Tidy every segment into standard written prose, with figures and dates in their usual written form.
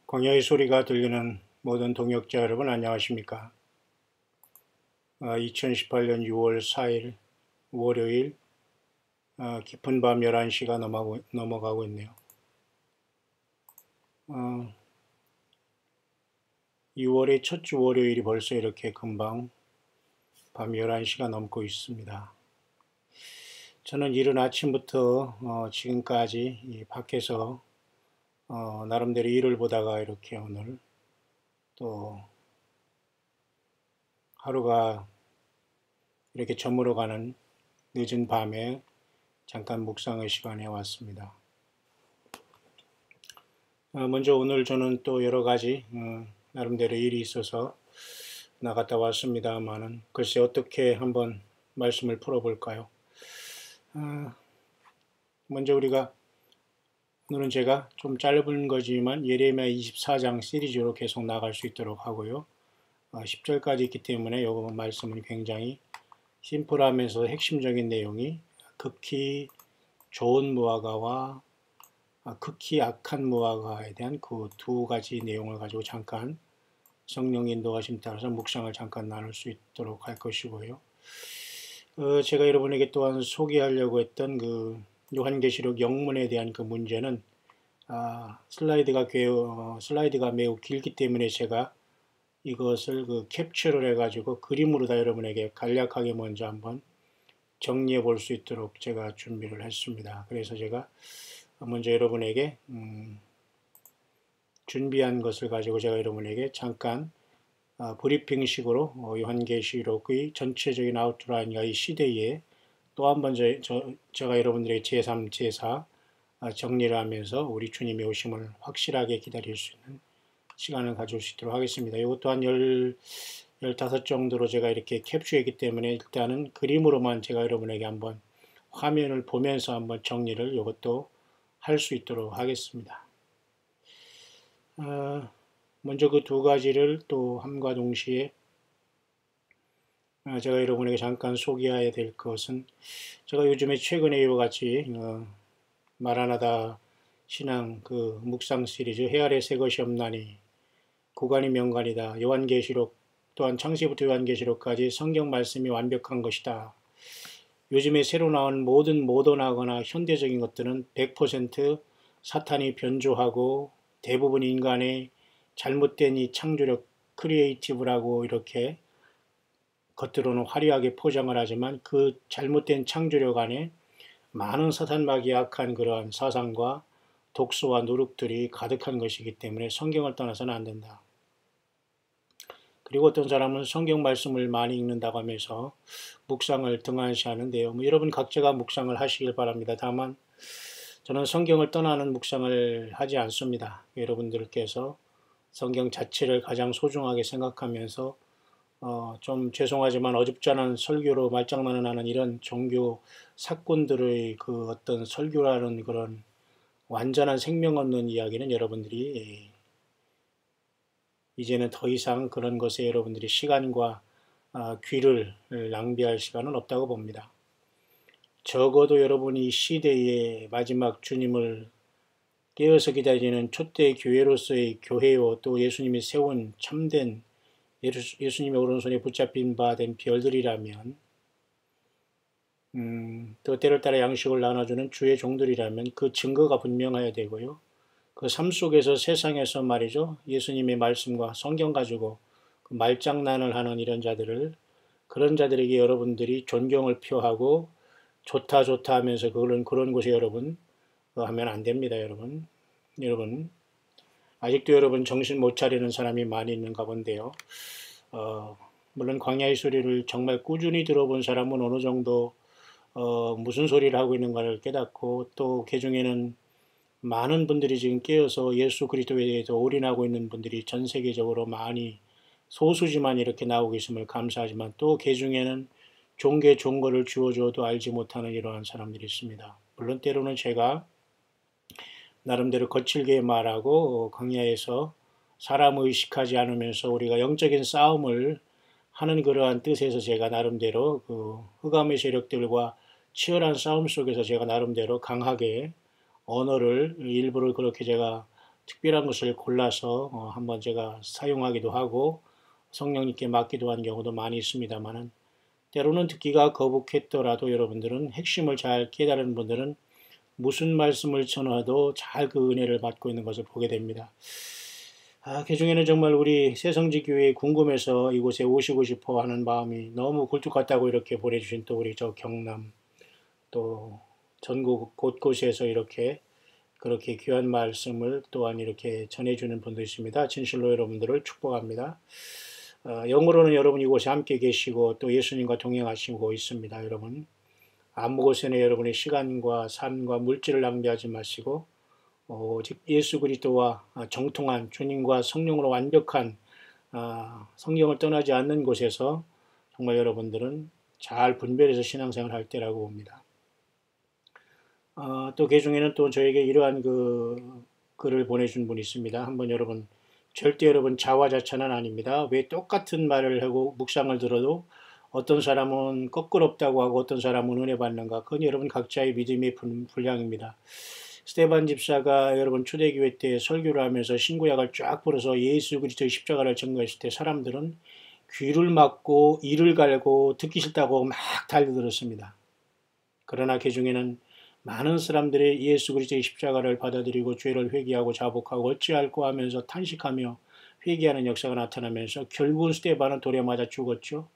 광야의 소리가 들리는 모든 동역자 여러분 안녕하십니까? 2018년 6월 4일 월요일 깊은 밤 11시가 넘어가고 있네요. 6월의 첫 주 월요일이 벌써 이렇게 금방 밤 11시가 넘고 있습니다. 저는 이른 아침부터 지금까지 이 밖에서 나름대로 일을 보다가 이렇게 오늘 또 하루가 이렇게 저물어가는 늦은 밤에 잠깐 묵상의 시간에 왔습니다. 먼저 오늘 저는 또 여러 가지 나름대로 일이 있어서 나갔다 왔습니다만은 글쎄 어떻게 한번 말씀을 풀어볼까요? 먼저 오늘은 제가 좀 짧은 거지만 예레미야 24장 시리즈로 계속 나갈 수 있도록 하고요. 10절까지 있기 때문에 이 말씀은 굉장히 심플하면서 핵심적인 내용이 극히 좋은 무화과와 극히 악한 무화과에 대한 그 두 가지 내용을 가지고 잠깐 성령 인도하심 따라서 묵상을 잠깐 나눌 수 있도록 할 것이고요. 제가 여러분에게 또한 소개하려고 했던 그 요한계시록 영문에 대한 그 문제는 슬라이드가 매우 길기 때문에 제가 이것을 캡처를 해가지고 그림으로 다 여러분에게 간략하게 먼저 한번 정리해 볼 수 있도록 제가 준비를 했습니다. 그래서 제가 먼저 여러분에게 준비한 것을 가지고 제가 여러분에게 잠깐 브리핑식으로 요한계시록의 전체적인 아웃라인과 이 시대에 또 한 번 제가 여러분들에게 제3, 제4 정리를 하면서 우리 주님의 오심을 확실하게 기다릴 수 있는 시간을 가질 수 있도록 하겠습니다. 이것도 한 15 정도로 제가 이렇게 캡처했기 때문에 일단은 그림으로만 제가 여러분에게 한번 화면을 보면서 한번 정리를 이것도 할 수 있도록 하겠습니다. 먼저 그 두 가지를 또 함과 동시에 제가 여러분에게 잠깐 소개해야 될 것은 제가 요즘에 최근에 이와 같이 마라나다 신앙 그 묵상 시리즈 해 아래 새 것이 없나니 구간이 명간이다. 요한계시록 또한 창세부터 요한계시록까지 성경 말씀이 완벽한 것이다. 요즘에 새로 나온 모든 모던하거나 현대적인 것들은 100% 사탄이 변조하고 대부분 인간의 잘못된 이 창조력 크리에이티브라고 이렇게 겉으로는 화려하게 포장을 하지만 그 잘못된 창조력 안에 많은 사탄마귀 약한 그러한 사상과 독소와 누룩들이 가득한 것이기 때문에 성경을 떠나서는 안 된다. 그리고 어떤 사람은 성경 말씀을 많이 읽는다고 하면서 묵상을 등한시하는데요. 여러분 각자가 묵상을 하시길 바랍니다. 다만 저는 성경을 떠나는 묵상을 하지 않습니다. 여러분들께서 성경 자체를 가장 소중하게 생각하면서 좀 죄송하지만 어줍잖은 설교로 말장난을 하는 이런 종교 사건들의 그 어떤 설교라는 그런 완전한 생명 없는 이야기는 여러분들이 이제는 더 이상 그런 것에 여러분들이 시간과 귀를 낭비할 시간은 없다고 봅니다. 적어도 여러분이 이 시대의 마지막 주님을 깨어서 기다리는 초대 교회로서의 교회요 또 예수님이 세운 참된 예수님의 오른손에 붙잡힌 바 된 별들이라면 또 때를 따라 양식을 나눠주는 주의 종들이라면 그 증거가 분명해야 되고요. 그 삶 속에서 세상에서 말이죠. 예수님의 말씀과 성경 가지고 그 말장난을 하는 이런 자들을 그런 자들에게 여러분들이 존경을 표하고 좋다 좋다 하면서 그런 곳에 여러분 하면 안 됩니다. 여러분 아직도 여러분 정신 못 차리는 사람이 많이 있는가 본데요. 물론 광야의 소리를 정말 꾸준히 들어본 사람은 어느 정도 무슨 소리를 하고 있는가를 깨닫고 또 그중에는 많은 분들이 지금 깨어서 예수 그리스도에 대해서 올인하고 있는 분들이 전 세계적으로 많이 소수지만 이렇게 나오고 있음을 감사하지만 또 그중에는 종교를 주어줘도 알지 못하는 이러한 사람들이 있습니다. 물론 때로는 제가 나름대로 거칠게 말하고 광야에서 사람을 의식하지 않으면서 우리가 영적인 싸움을 하는 그러한 뜻에서 제가 나름대로 그 흑암의 세력들과 치열한 싸움 속에서 제가 나름대로 강하게 언어를 일부러 그렇게 제가 특별한 것을 골라서 한번 제가 사용하기도 하고 성령님께 맡기도 한 경우도 많이 있습니다만은 때로는 듣기가 거북했더라도 여러분들은 핵심을 잘 깨달은 분들은 무슨 말씀을 전해도 잘 그 은혜를 받고 있는 것을 보게 됩니다. 그중에는 정말 우리 새성지 교회에 궁금해서 이곳에 오시고 싶어 하는 마음이 너무 굴뚝 같다고 이렇게 보내주신 또 우리 저 경남 또 전국 곳곳에서 이렇게 그렇게 귀한 말씀을 또한 이렇게 전해주는 분도 있습니다. 진실로 여러분들을 축복합니다. 영으로는 여러분 이곳에 함께 계시고 또 예수님과 동행하시고 있습니다. 여러분 아무 곳에나 여러분의 시간과 삶과 물질을 낭비하지 마시고 오직 예수 그리스도와 정통한 주님과 성령으로 완벽한 성경을 떠나지 않는 곳에서 정말 여러분들은 잘 분별해서 신앙생활 할 때라고 봅니다. 또 그중에는 또 저에게 이러한 그 글을 보내준 분이 있습니다. 한번 여러분 절대 여러분 자화자찬은 아닙니다. 왜 똑같은 말을 하고 묵상을 들어도 어떤 사람은 거꾸럽다고 하고 어떤 사람은 은혜 받는가? 그건 여러분 각자의 믿음의 분량입니다. 스테반 집사가 여러분 초대교회 때 설교를 하면서 신구약을 쫙 풀어서 예수 그리스도의 십자가를 증거했을 때 사람들은 귀를 막고 이를 갈고 듣기 싫다고 막 달려들었습니다. 그러나 그 중에는 많은 사람들이 예수 그리스도의 십자가를 받아들이고 죄를 회개하고 자복하고 어찌할꼬 하면서 탄식하며 회개하는 역사가 나타나면서 결국은 스테반은 돌에 맞아 죽었죠.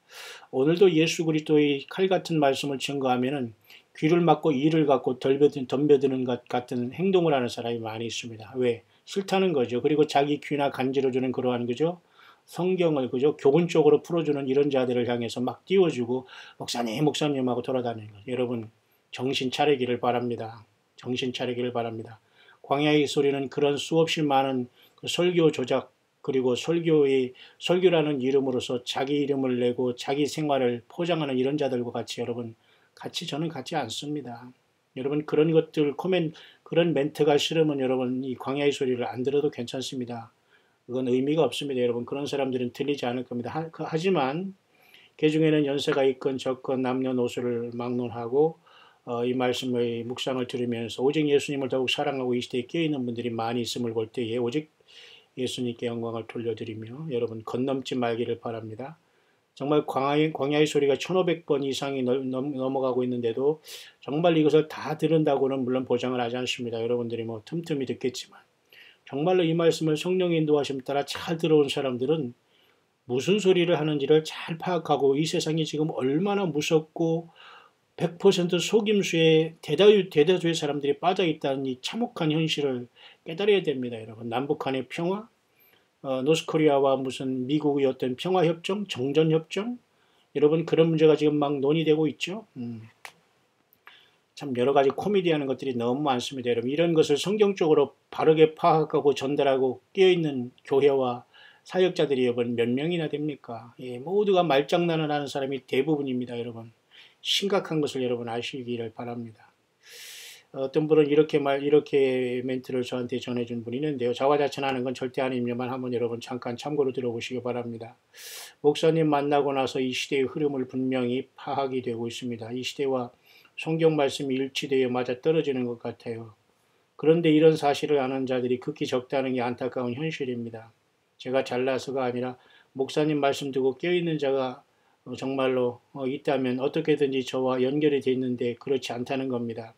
오늘도 예수 그리스도의 칼 같은 말씀을 증거하면은 귀를 막고 이를 갖고 덤벼드는 것 같은 행동을 하는 사람이 많이 있습니다. 왜? 싫다는 거죠. 그리고 자기 귀나 간지러주는 그러한 그죠? 성경을 그죠? 교훈적으로 풀어주는 이런 자들을 향해서 막 띄워주고 목사님 하고 돌아다니는 거죠. 여러분 정신 차리기를 바랍니다. 정신 차리기를 바랍니다. 광야의 소리는 그런 수없이 많은 그 설교 조작 그리고 설교라는 이름으로서 자기 이름을 내고 자기 생활을 포장하는 이런 자들과 같이 여러분 저는 같지 않습니다. 여러분 그런 것들 그런 멘트가 싫으면 여러분 이 광야의 소리를 안 들어도 괜찮습니다. 그건 의미가 없습니다. 여러분 그런 사람들은 들리지 않을 겁니다. 하지만 그 중에는 연세가 있건 적건 남녀노소를 막론하고 이 말씀의 묵상을 들으면서 오직 예수님을 더욱 사랑하고 이 시대에 깨어있는 분들이 많이 있음을 볼 때에 오직 예수님께 영광을 돌려드리며 여러분 건넘지 말기를 바랍니다. 정말 광야의 소리가 1500번 이상이 넘어가고 있는데도 정말 이것을 다 들은다고는 물론 보장을 하지 않습니다. 여러분들이 뭐 틈틈이 듣겠지만 정말로 이 말씀을 성령의 인도하심 따라 잘 들어온 사람들은 무슨 소리를 하는지를 잘 파악하고 이 세상이 지금 얼마나 무섭고 100% 속임수에 대다수의 사람들이 빠져있다는 이 참혹한 현실을 깨달아야 됩니다. 여러분 남북한의 평화 노스코리아와 무슨 미국의 어떤 평화협정, 정전협정 여러분 그런 문제가 지금 막 논의되고 있죠. 참 여러 가지 코미디하는 것들이 너무 많습니다. 여러분 이런 것을 성경적으로 바르게 파악하고 전달하고 깨어있는 교회와 사역자들이 여러분 몇 명이나 됩니까? 모두가 말장난을 하는 사람이 대부분입니다. 여러분 심각한 것을 여러분 아시기를 바랍니다. 어떤 분은 이렇게 멘트를 저한테 전해준 분이 있는데요. 자화자찬하는 건 절대 아닙니다만 한번 여러분 잠깐 참고로 들어보시기 바랍니다. 목사님 만나고 나서 이 시대의 흐름을 분명히 파악이 되고 있습니다. 이 시대와 성경 말씀이 일치되어 맞아떨어지는 것 같아요. 그런데 이런 사실을 아는 자들이 극히 적다는 게 안타까운 현실입니다. 제가 잘나서가 아니라 목사님 말씀 듣고 깨어있는 자가 정말로 있다면 어떻게든지 저와 연결이 되어 있는데 그렇지 않다는 겁니다.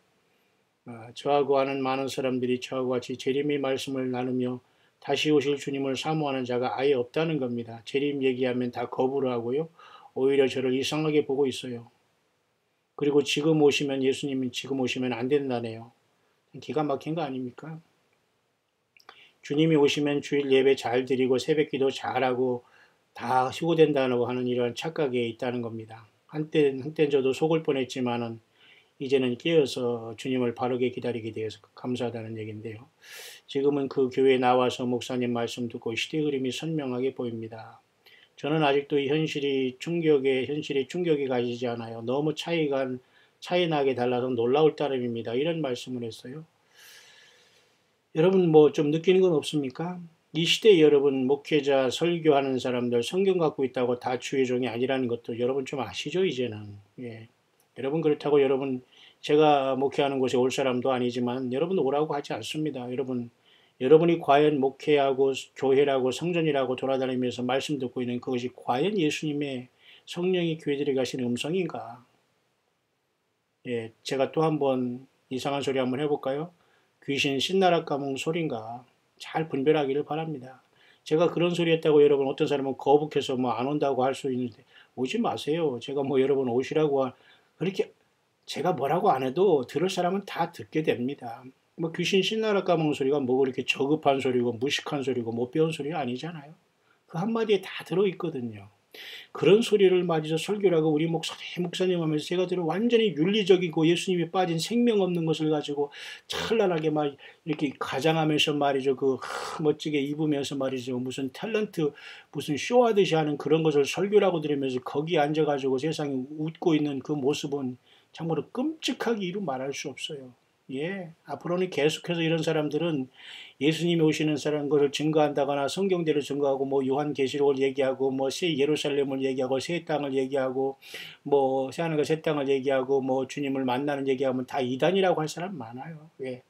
저하고 아는 많은 사람들이 저하고 같이 재림의 말씀을 나누며 다시 오실 주님을 사모하는 자가 아예 없다는 겁니다. 재림 얘기하면 다 거부를 하고요. 오히려 저를 이상하게 보고 있어요. 그리고 지금 오시면 예수님은 지금 오시면 안 된다네요. 기가 막힌 거 아닙니까? 주님이 오시면 주일 예배 잘 드리고 새벽기도 잘하고 다 휴고된다고 하는 이러한 착각에 있다는 겁니다. 한때는 저도 속을 뻔했지만은 이제는 깨어서 주님을 바르게 기다리게 되어서 감사하다는 얘기인데요. 지금은 그 교회에 나와서 목사님 말씀 듣고 시대 흐름이 선명하게 보입니다. 저는 아직도 이 현실이 충격이 가시지 않아요. 너무 차이 나게 달라서 놀라울 따름입니다. 이런 말씀을 했어요. 여러분 뭐 좀 느끼는 건 없습니까? 이 시대에 여러분 목회자 설교하는 사람들 성경 갖고 있다고 다 주의 종이 아니라는 것도 여러분 좀 아시죠 이제는. 여러분 그렇다고 여러분 제가 목회하는 곳에 올 사람도 아니지만 여러분 오라고 하지 않습니다. 여러분 여러분이 과연 목회하고 교회라고 성전이라고 돌아다니면서 말씀 듣고 있는 그것이 과연 예수님의 성령이 교회들에 가시는 음성인가? 예, 제가 또 한번 이상한 소리 한번 해볼까요? 귀신 신나라 까먹는 소린가? 잘 분별하기를 바랍니다. 제가 그런 소리 했다고 여러분 어떤 사람은 거북해서 뭐 안 온다고 할 수 있는데 오지 마세요. 제가 뭐 여러분 오시라고 그렇게 제가 뭐라고 안 해도 들을 사람은 다 듣게 됩니다. 뭐 귀신 신나라 까먹는 소리가 뭐 그렇게 저급한 소리고 무식한 소리고 못 배운 소리 아니잖아요. 그 한마디에 다 들어있거든요. 그런 소리를 맞이서 설교를 하고 우리 목사님 하면서 제가 들은 완전히 윤리적이고 예수님이 빠진 생명 없는 것을 가지고 찬란하게 막 이렇게 가장하면서 말이죠. 그 멋지게 입으면서 말이죠. 무슨 탤런트 무슨 쇼하듯이 하는 그런 것을 설교라고 들으면서 거기 앉아가지고 세상에 웃고 있는 그 모습은 참으로 끔찍하기 이루 말할 수 없어요. 예, 앞으로는 계속해서 이런 사람들은 예수님이 오시는 사람 것을 증거한다거나 성경대로 증거하고 뭐 요한계시록을 얘기하고 뭐 새 예루살렘을 얘기하고 새 땅을 얘기하고 뭐 새하늘과 새 땅을 얘기하고 뭐 주님을 만나는 얘기하면 다 이단이라고 할 사람 많아요. 왜?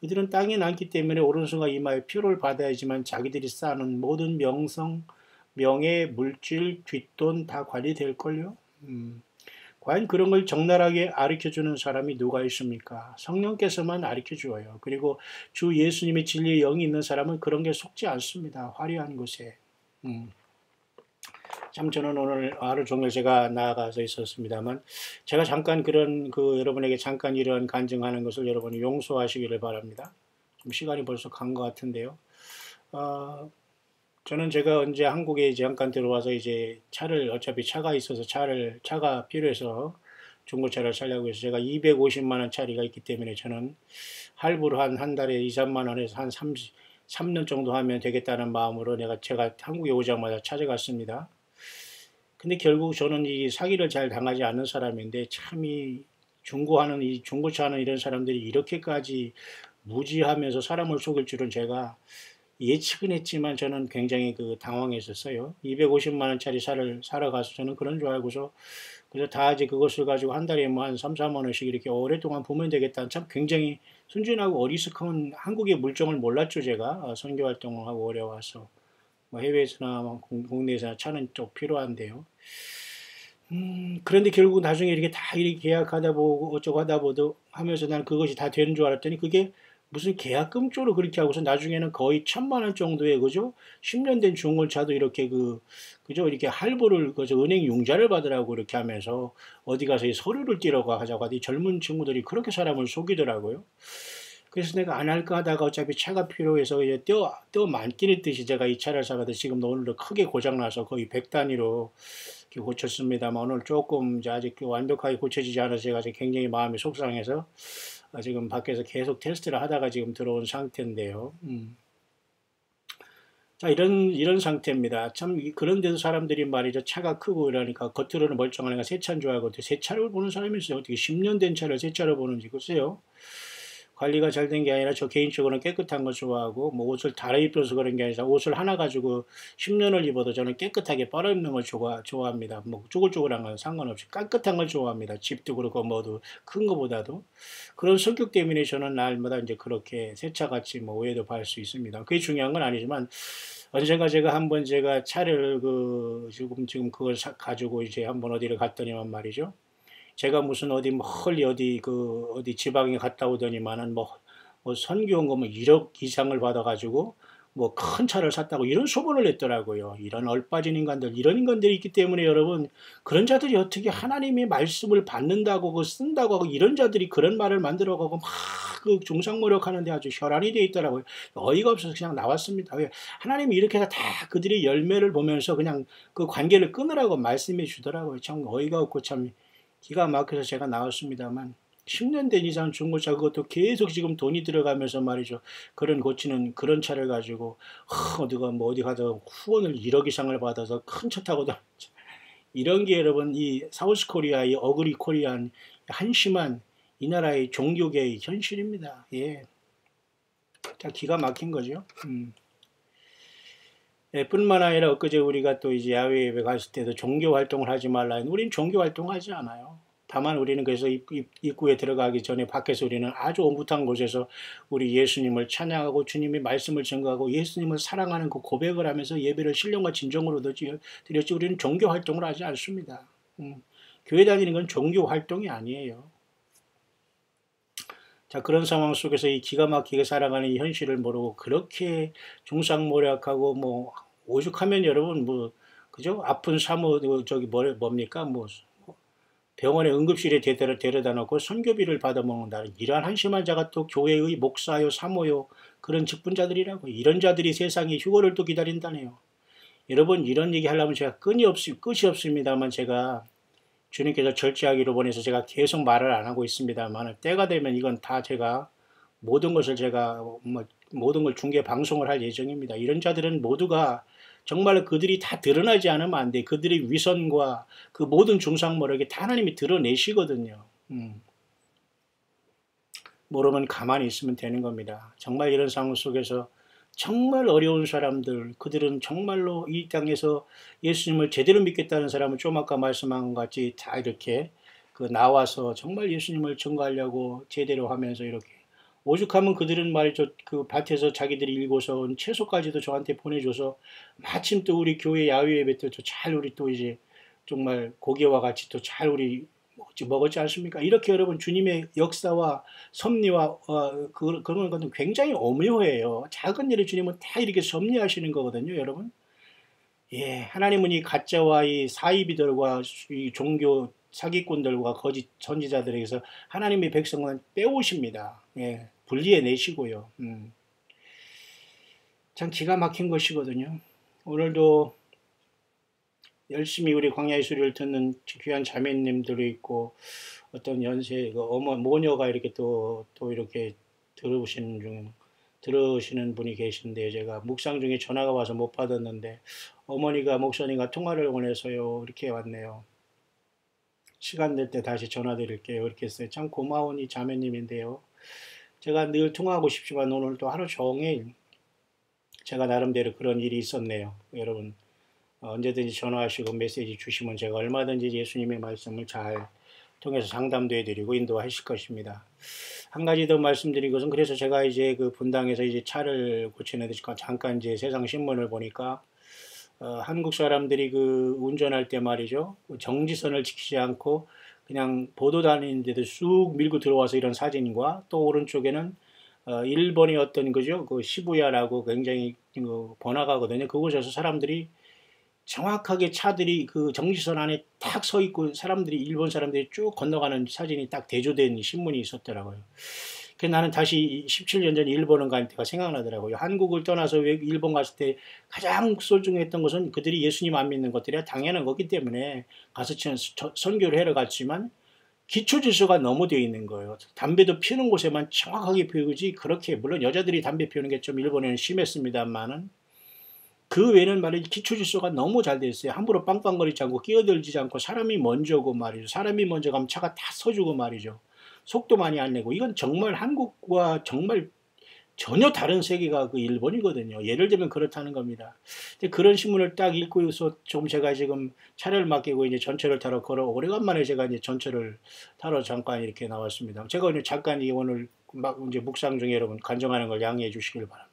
그들은 땅에 남기 때문에 오른손과 이마에 표를 받아야지만 자기들이 쌓는 모든 명성, 명예, 물질, 뒷돈 다 관리될걸요. 과연 그런 걸 적나라하게 가르쳐주는 사람이 누가 있습니까? 성령께서만 가르쳐주어요. 그리고 주 예수님의 진리의 영이 있는 사람은 그런 게 속지 않습니다. 화려한 것에. 참 저는 오늘 하루 종일 제가 나아가서 있었습니다만 제가 잠깐 그런 여러분에게 잠깐 이런 간증하는 것을 여러분이 용서하시기를 바랍니다. 좀 시간이 벌써 간 것 같은데요. 저는 제가 언제 한국에 이제 잠깐 들어와서 이제 차를 어차피 차가 있어서 차가 필요해서 중고차를 살려고 해서 제가 250만 원짜리가 있기 때문에 저는 할부로 한 달에 2, 3만 원에서 한 3년 정도 하면 되겠다는 마음으로 제가 한국에 오자마자 찾아갔습니다. 근데 결국 저는 이 사기를 잘 당하지 않는 사람인데 참 이 중고차 하는 이런 사람들이 이렇게까지 무지하면서 사람을 속일 줄은 제가 예측은 했지만 저는 굉장히 당황했었어요. 250만 원짜리 차를 사러 가서 저는 그런 줄 알고서 그래서 다 이제 그것을 가지고 한 달에 뭐 한 3, 4만 원씩 이렇게 오랫동안 보면 되겠다. 참 굉장히 순진하고 어리숙한 한국의 물정을 몰랐죠, 제가. 선교 활동을 하고 오래 와서. 뭐 해외에서나 뭐 국내에서나 차는 좀 필요한데요. 그런데 결국 나중에 이렇게 다 이렇게 계약하다 보고 어쩌고 하다 보도 하면서 난 그것이 다 되는 줄 알았더니 그게 무슨 계약금 쪽으로 그렇게 하고서 나중에는 거의 1,000만 원 정도의 그죠? 10년 된 중고차도 이렇게 그죠? 이렇게 할부를 그저 은행 융자를 받으라고 이렇게 하면서 어디 가서 이 서류를 띄러고 하자고 하더니 젊은 친구들이 그렇게 사람을 속이더라고요. 그래서 내가 안 할까 하다가 어차피 차가 필요해서 이제 떼어 만끼는 듯이 제가 이 차를 사가지고 지금도 오늘도 크게 고장나서 거의 100 단위로 고쳤습니다만 오늘 조금 이제 아직 완벽하게 고쳐지지 않아서 제가 굉장히 마음이 속상해서 지금 밖에서 계속 테스트를 하다가 지금 들어온 상태인데요. 자, 이런 상태입니다. 참, 그런데도 사람들이 말이죠. 차가 크고 이러니까 겉으로는 멀쩡하니까 새 차인 줄 알고 새 차를 보는 사람이 있어요. 어떻게 10년 된 차를 새 차로 보는지, 글쎄요. 관리가 잘 된 게 아니라 저 개인적으로는 깨끗한 걸 좋아하고 뭐 옷을 갈아입혀서 그런 게 아니라 옷을 하나 가지고 10년을 입어도 저는 깨끗하게 빨아입는 걸 좋아합니다. 뭐 쪼글쪼글한 건 상관없이 깨끗한 걸 좋아합니다. 집도 그렇고 뭐도 큰 거보다도 그런 성격 때문에 저는 날마다 이제 그렇게 새차같이 뭐 오해도 받을 수 있습니다. 그게 중요한 건 아니지만 언젠가 제가 한번 제가 차를 지금 그걸 가지고 이제 한번 어디를 갔더니만 말이죠. 제가 무슨 어디 멀리 어디 지방에 갔다 오더니만은 뭐 선교원금 뭐 1억 이상을 받아가지고 뭐 큰 차를 샀다고 이런 소문을 냈더라고요. 이런 얼빠진 인간들, 이런 인간들이 있기 때문에 여러분 그런 자들이 어떻게 하나님의 말씀을 받는다고 쓴다고 하고 이런 자들이 그런 말을 만들어가고 막 중상모략 하는데 아주 혈안이 돼 있더라고요. 어이가 없어서 그냥 나왔습니다. 왜 하나님이 이렇게 해서 다 그들의 열매를 보면서 그냥 그 관계를 끊으라고 말씀해 주더라고요. 참 어이가 없고 참 기가 막혀서 제가 나왔습니다만 10년 된 이상 중고차 그것도 계속 지금 돈이 들어가면서 말이죠. 고치는 그런 차를 가지고 어디가 뭐 어디 가다가 후원을 1억 이상을 받아서 큰 차 타고 다 이런 게 여러분 이 사우스 코리아의 어그리 코리안 한심한 이 나라의 종교계의 현실입니다. 예. 자, 기가 막힌 거죠. 예, 뿐만 아니라 엊그제 우리가 또 이제 야외 예배 갔을 때도 종교 활동을 하지 말라. 우린 종교 활동하지 않아요. 다만 우리는 그래서 입구에 들어가기 전에 밖에서 우리는 아주 오붓한 곳에서 우리 예수님을 찬양하고 주님의 말씀을 증거하고 예수님을 사랑하는 그 고백을 하면서 예배를 신령과 진정으로 드렸지 우리는 종교 활동을 하지 않습니다. 교회 다니는 건 종교 활동이 아니에요. 자, 그런 상황 속에서 이 기가 막히게 살아가는 이 현실을 모르고 그렇게 중상모략하고 뭐 오죽하면 여러분 뭐 그죠? 아픈 사모 저기 뭡니까? 뭐 병원의 응급실에 데려다 놓고 선교비를 받아먹는다는 이러한 한심한 자가 또 교회의 목사요 사모요 그런 직분자들이라고 이런 자들이 세상에 휴거를 또 기다린다네요. 여러분 이런 얘기 하려면 제가 끝이 없습니다만 제가 주님께서 절제하기로 보내서 제가 계속 말을 안 하고 있습니다만 때가 되면 이건 다 제가 모든 것을 제가 모든 걸 중계 방송을 할 예정입니다. 이런 자들은 모두가 정말 그들이 다 드러나지 않으면 안 돼. 그들의 위선과 그 모든 중상모략이 다 하나님이 드러내시거든요. 모르면 가만히 있으면 되는 겁니다. 정말 이런 상황 속에서 정말 어려운 사람들, 그들은 정말로 이 땅에서 예수님을 제대로 믿겠다는 사람은 좀 아까 말씀한 것 같이 다 이렇게 나와서 정말 예수님을 증거하려고 제대로 하면서 이렇게 오죽하면 그들은 말이죠. 그 밭에서 자기들이 일고서 온 채소까지도 저한테 보내줘서 마침 또 우리 교회 야외 예배 때 또 잘 우리 또 이제 정말 고기와 같이 또 잘 우리 먹었지 않습니까? 이렇게 여러분 주님의 역사와 섭리와 그런 것은 굉장히 오묘해요. 작은 일을 주님은 다 이렇게 섭리하시는 거거든요, 여러분. 예, 하나님은 이 가짜와 이 사이비들과 이 종교 사기꾼들과 거짓 선지자들에게서 하나님의 백성은 빼오십니다. 예, 분리해 내시고요. 참 기가 막힌 것이거든요. 오늘도 열심히 우리 광야의 소리를 듣는 귀한 자매님들이 있고 어떤 연세 모녀가 이렇게 또 이렇게 들으시는 분이 계신데 제가 묵상 중에 전화가 와서 못 받았는데 어머니가 목사님과 통화를 원해서요 이렇게 왔네요. 시간 될 때 다시 전화 드릴게요. 이렇게 했어요. 참 고마운 이 자매님인데요. 제가 늘 통화하고 싶지만 오늘 또 하루 종일 제가 나름대로 그런 일이 있었네요. 여러분 언제든지 전화하시고 메시지 주시면 제가 얼마든지 예수님의 말씀을 잘 통해서 상담도 해드리고 인도하실 것입니다. 한 가지 더 말씀드린 것은 그래서 제가 이제 그 분당에서 이제 차를 고치는 데 잠깐 이제 세상 신문을 보니까 한국 사람들이 그 운전할 때 말이죠 정지선을 지키지 않고 그냥 보도 다니는데도 쑥 밀고 들어와서 이런 사진과 또 오른쪽에는 일본의 어떤 그죠 그 시부야라고 굉장히 번화가거든요. 그곳에서 사람들이 정확하게 차들이 그 정지선 안에 딱 서 있고 사람들이 일본 사람들이 쭉 건너가는 사진이 딱 대조된 신문이 있었더라고요. 그래서 나는 다시 17년 전 일본을 갈 때가 생각나더라고요. 한국을 떠나서 일본 갔을 때 가장 소중했던 것은 그들이 예수님 안 믿는 것들이야 당연한 거기 때문에 가서 선교를 하러 갔지만 기초 질서가 너무 되어 있는 거예요. 담배도 피우는 곳에만 정확하게 피우지 그렇게 물론 여자들이 담배 피우는 게 좀 일본에는 심했습니다만은 그 외에는 말이죠. 기초 질서가 너무 잘 돼 있어요. 함부로 빵빵거리지 않고 끼어들지 않고 사람이 먼저고 말이죠. 사람이 먼저 가면 차가 다 서주고 말이죠. 속도 많이 안 내고 이건 정말 한국과 정말 전혀 다른 세계가 그 일본이거든요. 예를 들면 그렇다는 겁니다. 그런 신문을 딱 읽고서 좀 제가 지금 차를 맡기고 이제 전철을 타러 오래간만에 제가 이제 전철을 타러 잠깐 이렇게 나왔습니다. 제가 오늘 잠깐 오늘 막 이제 묵상 중에 여러분 간증하는 걸 양해해 주시길 바랍니다.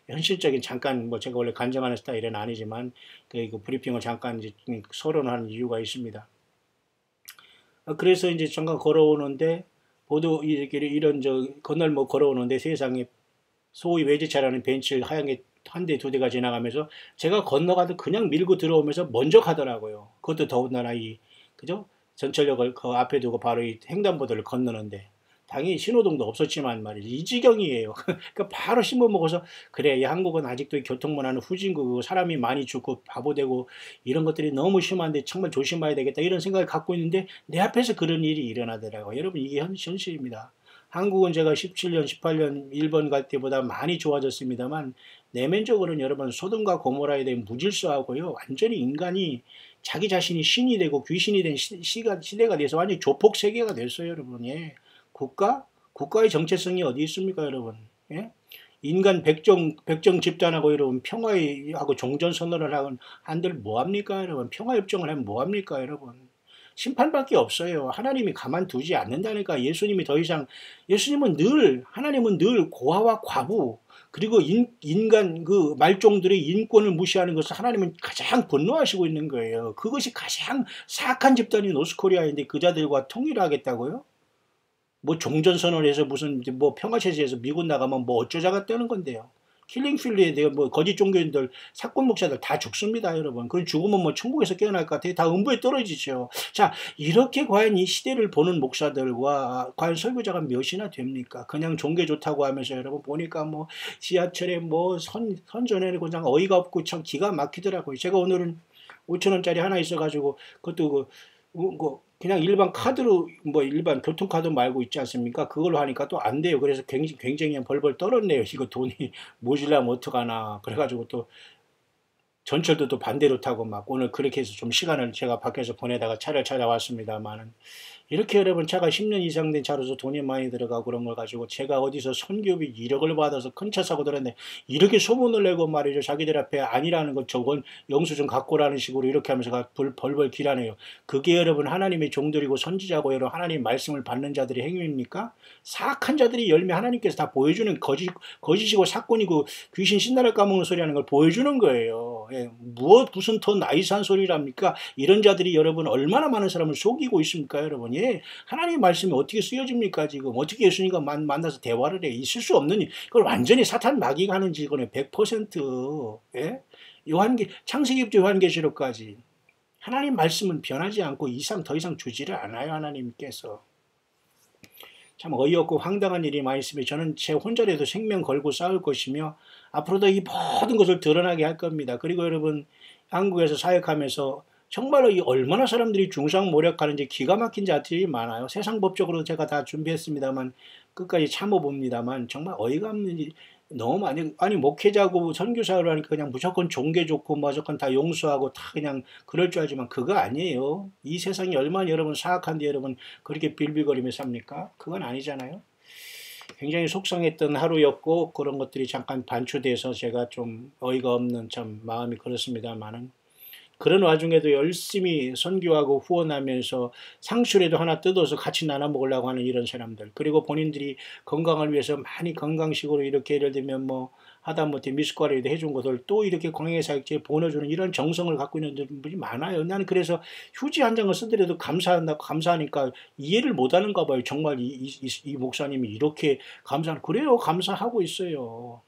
현실적인 잠깐 제가 원래 간증하는 스타일은 아니지만 그 브리핑을 잠깐 이제 서론하는 이유가 있습니다. 그래서 이제 잠깐 걸어오는데 보도 이런 건널목 걸어오는데 세상에 소위 외제차라는 벤츠 하얀 게 한 대, 두 대가 지나가면서 제가 건너가도 그냥 밀고 들어오면서 먼저 가더라고요. 그것도 더군다나 그죠? 전철역을 그 앞에 두고 바로 이 횡단보도를 건너는데 당연히 신호등도 없었지만 말이지 이 지경이에요. 그러니까 바로 신문 먹어서 그래 이 한국은 아직도 교통문화는 후진국이고 사람이 많이 죽고 바보되고 이런 것들이 너무 심한데 정말 조심해야 되겠다 이런 생각을 갖고 있는데 내 앞에서 그런 일이 일어나더라고요. 여러분 이게 현실입니다. 한국은 제가 17년, 18년 일본 갈 때보다 많이 좋아졌습니다만 내면적으로는 여러분 소돔과 고모라에 대한 무질서하고요. 완전히 인간이 자기 자신이 신이 되고 귀신이 된 시대가 돼서 완전히 조폭 세계가 됐어요. 여러분. 예. 국가의 정체성이 어디 있습니까, 여러분? 예? 인간 백정 집단하고 여러분 평화하고 종전 선언을 하건 한들 뭐합니까, 여러분? 평화협정을 하면 뭐합니까, 여러분? 심판밖에 없어요. 하나님이 가만두지 않는다니까. 하나님은 늘 고아와 과부, 그리고 인간 그 말종들의 인권을 무시하는 것을 하나님은 가장 분노하시고 있는 거예요. 그것이 가장 사악한 집단이 노스코리아인데 그 자들과 통일하겠다고요? 뭐 종전선언에서 무슨 뭐 평화체제에서 미국 나가면 뭐 어쩌자겠다는 건데요. 킬링필드에 대해 뭐 거짓 종교인들, 사건 목사들 다 죽습니다, 여러분. 그건 죽으면 뭐 천국에서 깨어날 것 같아요. 다 음부에 떨어지죠. 자, 이렇게 과연 이 시대를 보는 목사들과 과연 설교자가 몇이나 됩니까? 그냥 종교 좋다고 하면서 여러분 보니까 뭐 지하철에 뭐 선전해내고 그냥 어이가 없고 참 기가 막히더라고요. 제가 오늘은 5,000원짜리 하나 있어가지고 그것도 그냥 일반 카드로 뭐 일반 교통카드 말고 있지 않습니까? 그걸로 하니까 또 안 돼요. 그래서 굉장히 그냥 벌벌 떨었네요. 이거 돈이 모질라면 어떡하나. 그래가지고 또 전철도 또 반대로 타고 막 오늘 그렇게 해서 좀 시간을 제가 밖에서 보내다가 차를 찾아왔습니다만은 이렇게 여러분 차가 10년 이상 된 차로서 돈이 많이 들어가고 그런 걸 가지고 제가 어디서 선교비 1억을 받아서 큰 차 사고 들었는데 이렇게 소문을 내고 말이죠. 자기들 앞에 아니라는 것 저건 영수증 갖고라는 식으로 이렇게 하면서 벌벌 기라네요. 그게 여러분 하나님의 종들이고 선지자고 여러분 하나님 말씀을 받는 자들의 행위입니까? 사악한 자들이 열매 하나님께서 다 보여주는 거짓이고 사건이고 귀신 신나를 까먹는 소리하는 걸 보여주는 거예요. 예, 무슨 더 나이스한 소리랍니까? 이런 자들이 여러분 얼마나 많은 사람을 속이고 있습니까, 여러분? 예, 하나님 말씀이 어떻게 쓰여집니까, 지금? 어떻게 예수님과 만나서 대화를 해? 있을 수 없는 일. 그걸 완전히 사탄 마귀가 하는 짓이거든요. 100%. 예? 창세기부터 요한계시록까지. 하나님 말씀은 변하지 않고 더 이상 주지를 않아요, 하나님께서. 참 어이없고 황당한 일이 많이 있으며 저는 제 혼자라도 생명 걸고 싸울 것이며 앞으로도 이 모든 것을 드러나게 할 겁니다. 그리고 여러분 한국에서 사역하면서 정말로 얼마나 사람들이 중상모략하는지 기가 막힌 자들이 많아요. 세상 법적으로 제가 다 준비했습니다만 끝까지 참아봅니다만 정말 어이가 없는 일 너무 많이 아니 목회자고 선교사를 하니까 그냥 무조건 종교 좋고 무조건 다 용서하고 다 그냥 그럴 줄 알지만 그거 아니에요. 이 세상이 얼마나 여러분 사악한데 여러분 그렇게 빌빌거리며 삽니까? 그건 아니잖아요. 굉장히 속상했던 하루였고 그런 것들이 잠깐 반추돼서 제가 좀 어이가 없는 참 마음이 그렇습니다만은 그런 와중에도 열심히 선교하고 후원하면서 상술에도 하나 뜯어서 같이 나눠 먹으려고 하는 이런 사람들. 그리고 본인들이 건강을 위해서 많이 건강식으로 이렇게 예를 들면 뭐 하다못해 미숫가루에도 해준 것을 또 이렇게 광해사역제에 보내주는 이런 정성을 갖고 있는 분들이 많아요. 나는 그래서 휴지 한 장을 쓰더라도 감사하니까 이해를 못하는가 봐요. 정말 이 목사님이 이렇게 그래요. 감사하고 있어요.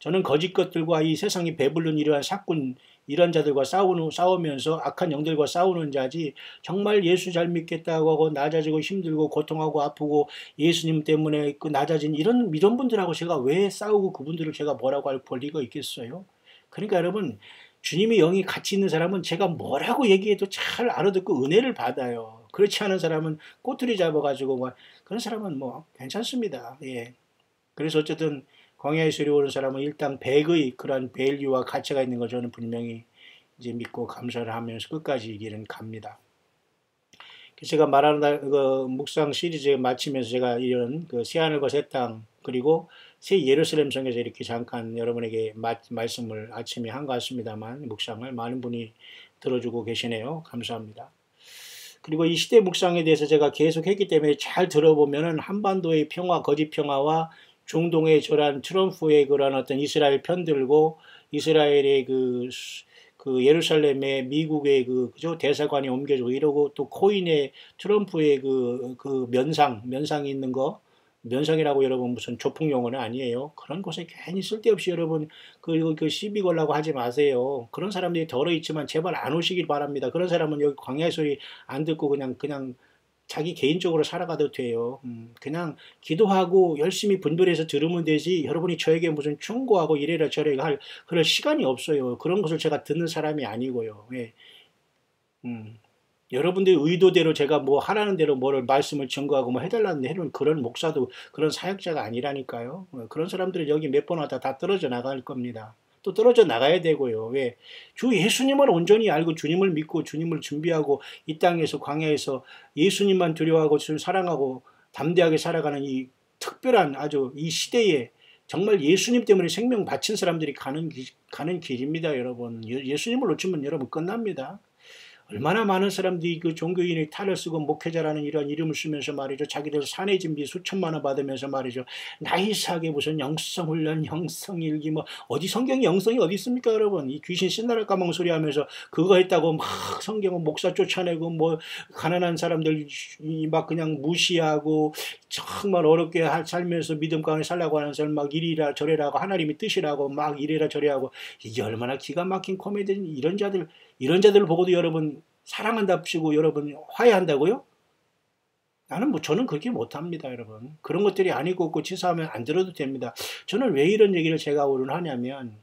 저는 거짓 것들과 이 세상이 배부른 이러한 사건 이런 자들과 싸우면서 악한 영들과 싸우는 자지 정말 예수 잘 믿겠다고 하고 낮아지고 힘들고 고통하고 아프고 예수님 때문에 그 낮아진 이런 분들하고 제가 왜 싸우고 그분들을 제가 뭐라고 할 권리가 있겠어요? 그러니까 여러분 주님의 영이 같이 있는 사람은 제가 뭐라고 얘기해도 잘 알아듣고 은혜를 받아요. 그렇지 않은 사람은 꼬투리 잡아가지고 그런 사람은 뭐 괜찮습니다. 예. 그래서 어쨌든 광야의 소리 오는 사람은 일단 백의 그런 밸류와 가치가 있는 걸 저는 분명히 이제 믿고 감사를 하면서 끝까지 이 길은 갑니다. 제가 말하는 그 묵상 시리즈 마치면서 제가 이런 그 새하늘과 새 땅 그리고 새 예루살렘 성에서 이렇게 잠깐 여러분에게 말씀을 아침에 한 것 같습니다만 묵상을 많은 분이 들어주고 계시네요. 감사합니다. 그리고 이 시대 묵상에 대해서 제가 계속 했기 때문에 잘 들어보면은 한반도의 평화, 거짓 평화와 중동의 저런 트럼프의 그런 어떤 이스라엘 편들고 이스라엘의 그 예루살렘에 미국의 그죠 대사관이 옮겨지고 이러고 또 코인의 트럼프의 그 면상이 있는 거 면상이라고 여러분 무슨 조폭 용어는 아니에요. 그런 곳에 괜히 쓸데없이 여러분 그 시비 걸라고 하지 마세요. 그런 사람들이 덜어 있지만 제발 안 오시길 바랍니다. 그런 사람은 여기 광야의 소리 안 듣고 그냥 자기 개인적으로 살아가도 돼요. 그냥 기도하고 열심히 분별해서 들으면 되지 여러분이 저에게 무슨 충고하고 이래라 저래라 할 그럴 시간이 없어요. 그런 것을 제가 듣는 사람이 아니고요. 예. 여러분들의 의도대로 제가 뭐 하라는 대로 뭐를 말씀을 증거하고 뭐 해달라는 해는 그런 목사도 그런 사역자가 아니라니까요. 그런 사람들은 여기 몇 번 하다 다 떨어져 나갈 겁니다. 또 떨어져 나가야 되고요. 왜? 주 예수님을 온전히 알고 주님을 믿고 주님을 준비하고 이 땅에서 광야에서 예수님만 두려워하고 주를 사랑하고 담대하게 살아가는 이 특별한 아주 이 시대에 정말 예수님 때문에 생명 바친 사람들이 가는 길입니다, 여러분. 예수님을 놓치면 여러분 끝납니다. 얼마나 많은 사람들이 그 종교인의 탈을 쓰고 목회자라는 이런 이름을 쓰면서 말이죠. 자기들 사내 준비 수천만 원 받으면서 말이죠. 나이스하게 무슨 영성훈련, 영성일기 뭐 어디 성경에 영성이 어디 있습니까, 여러분? 이 귀신 신나라 까먹은 소리 하면서 그거 했다고 막 성경은 목사 쫓아내고 뭐 가난한 사람들 막 그냥 무시하고 정말 어렵게 살면서 믿음 가운데 살라고 하는 사람 막 이리라 저리라고 하나님의 뜻이라고 막 이리라 저리하고 이게 얼마나 기가 막힌 코미디인 이런 자들을 보고도 여러분 사랑한답시고 여러분 화해한다고요? 나는 뭐 저는 그렇게 못합니다, 여러분. 그런 것들이 아니고 없고 치사하면 안 들어도 됩니다. 저는 왜 이런 얘기를 제가 오늘 하냐면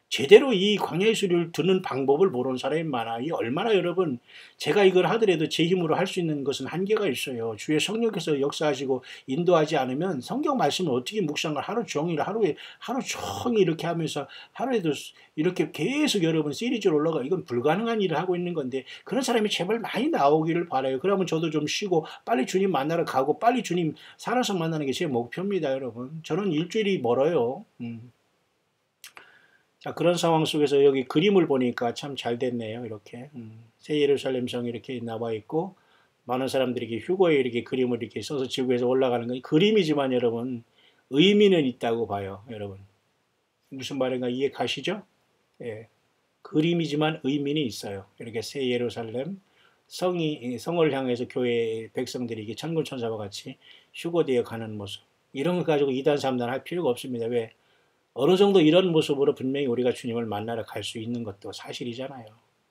제대로 이 광야의 수리를 듣는 방법을 모르는 사람이 많아. 이 얼마나 여러분 제가 이걸 하더라도 제 힘으로 할 수 있는 것은 한계가 있어요. 주의 성령께서 역사하시고 인도하지 않으면 성경 말씀을 어떻게 묵상을 하루 종일 하루 종일 이렇게 하면서 하루에도 이렇게 계속 여러분 시리즈로 올라가 이건 불가능한 일을 하고 있는 건데 그런 사람이 제발 많이 나오기를 바라요. 그러면 저도 좀 쉬고 빨리 주님 만나러 가고 빨리 주님 살아서 만나는 게 제 목표입니다, 여러분. 저는 일주일이 멀어요. 자, 그런 상황 속에서 여기 그림을 보니까 참 잘 됐네요. 이렇게 새 예루살렘 성이 이렇게 나와 있고 많은 사람들이 이렇게 휴거에 이렇게 그림을 이렇게 써서 지구에서 올라가는 건 그림이지만 여러분 의미는 있다고 봐요. 여러분 무슨 말인가 이해 가시죠? 예, 그림이지만 의미는 있어요. 이렇게 새 예루살렘 성을 향해서 교회 백성들이 이게 천군 천사와 같이 휴거되어 가는 모습 이런 거 가지고 이단 삼단 할 필요가 없습니다. 왜? 어느 정도 이런 모습으로 분명히 우리가 주님을 만나러 갈 수 있는 것도 사실이잖아요.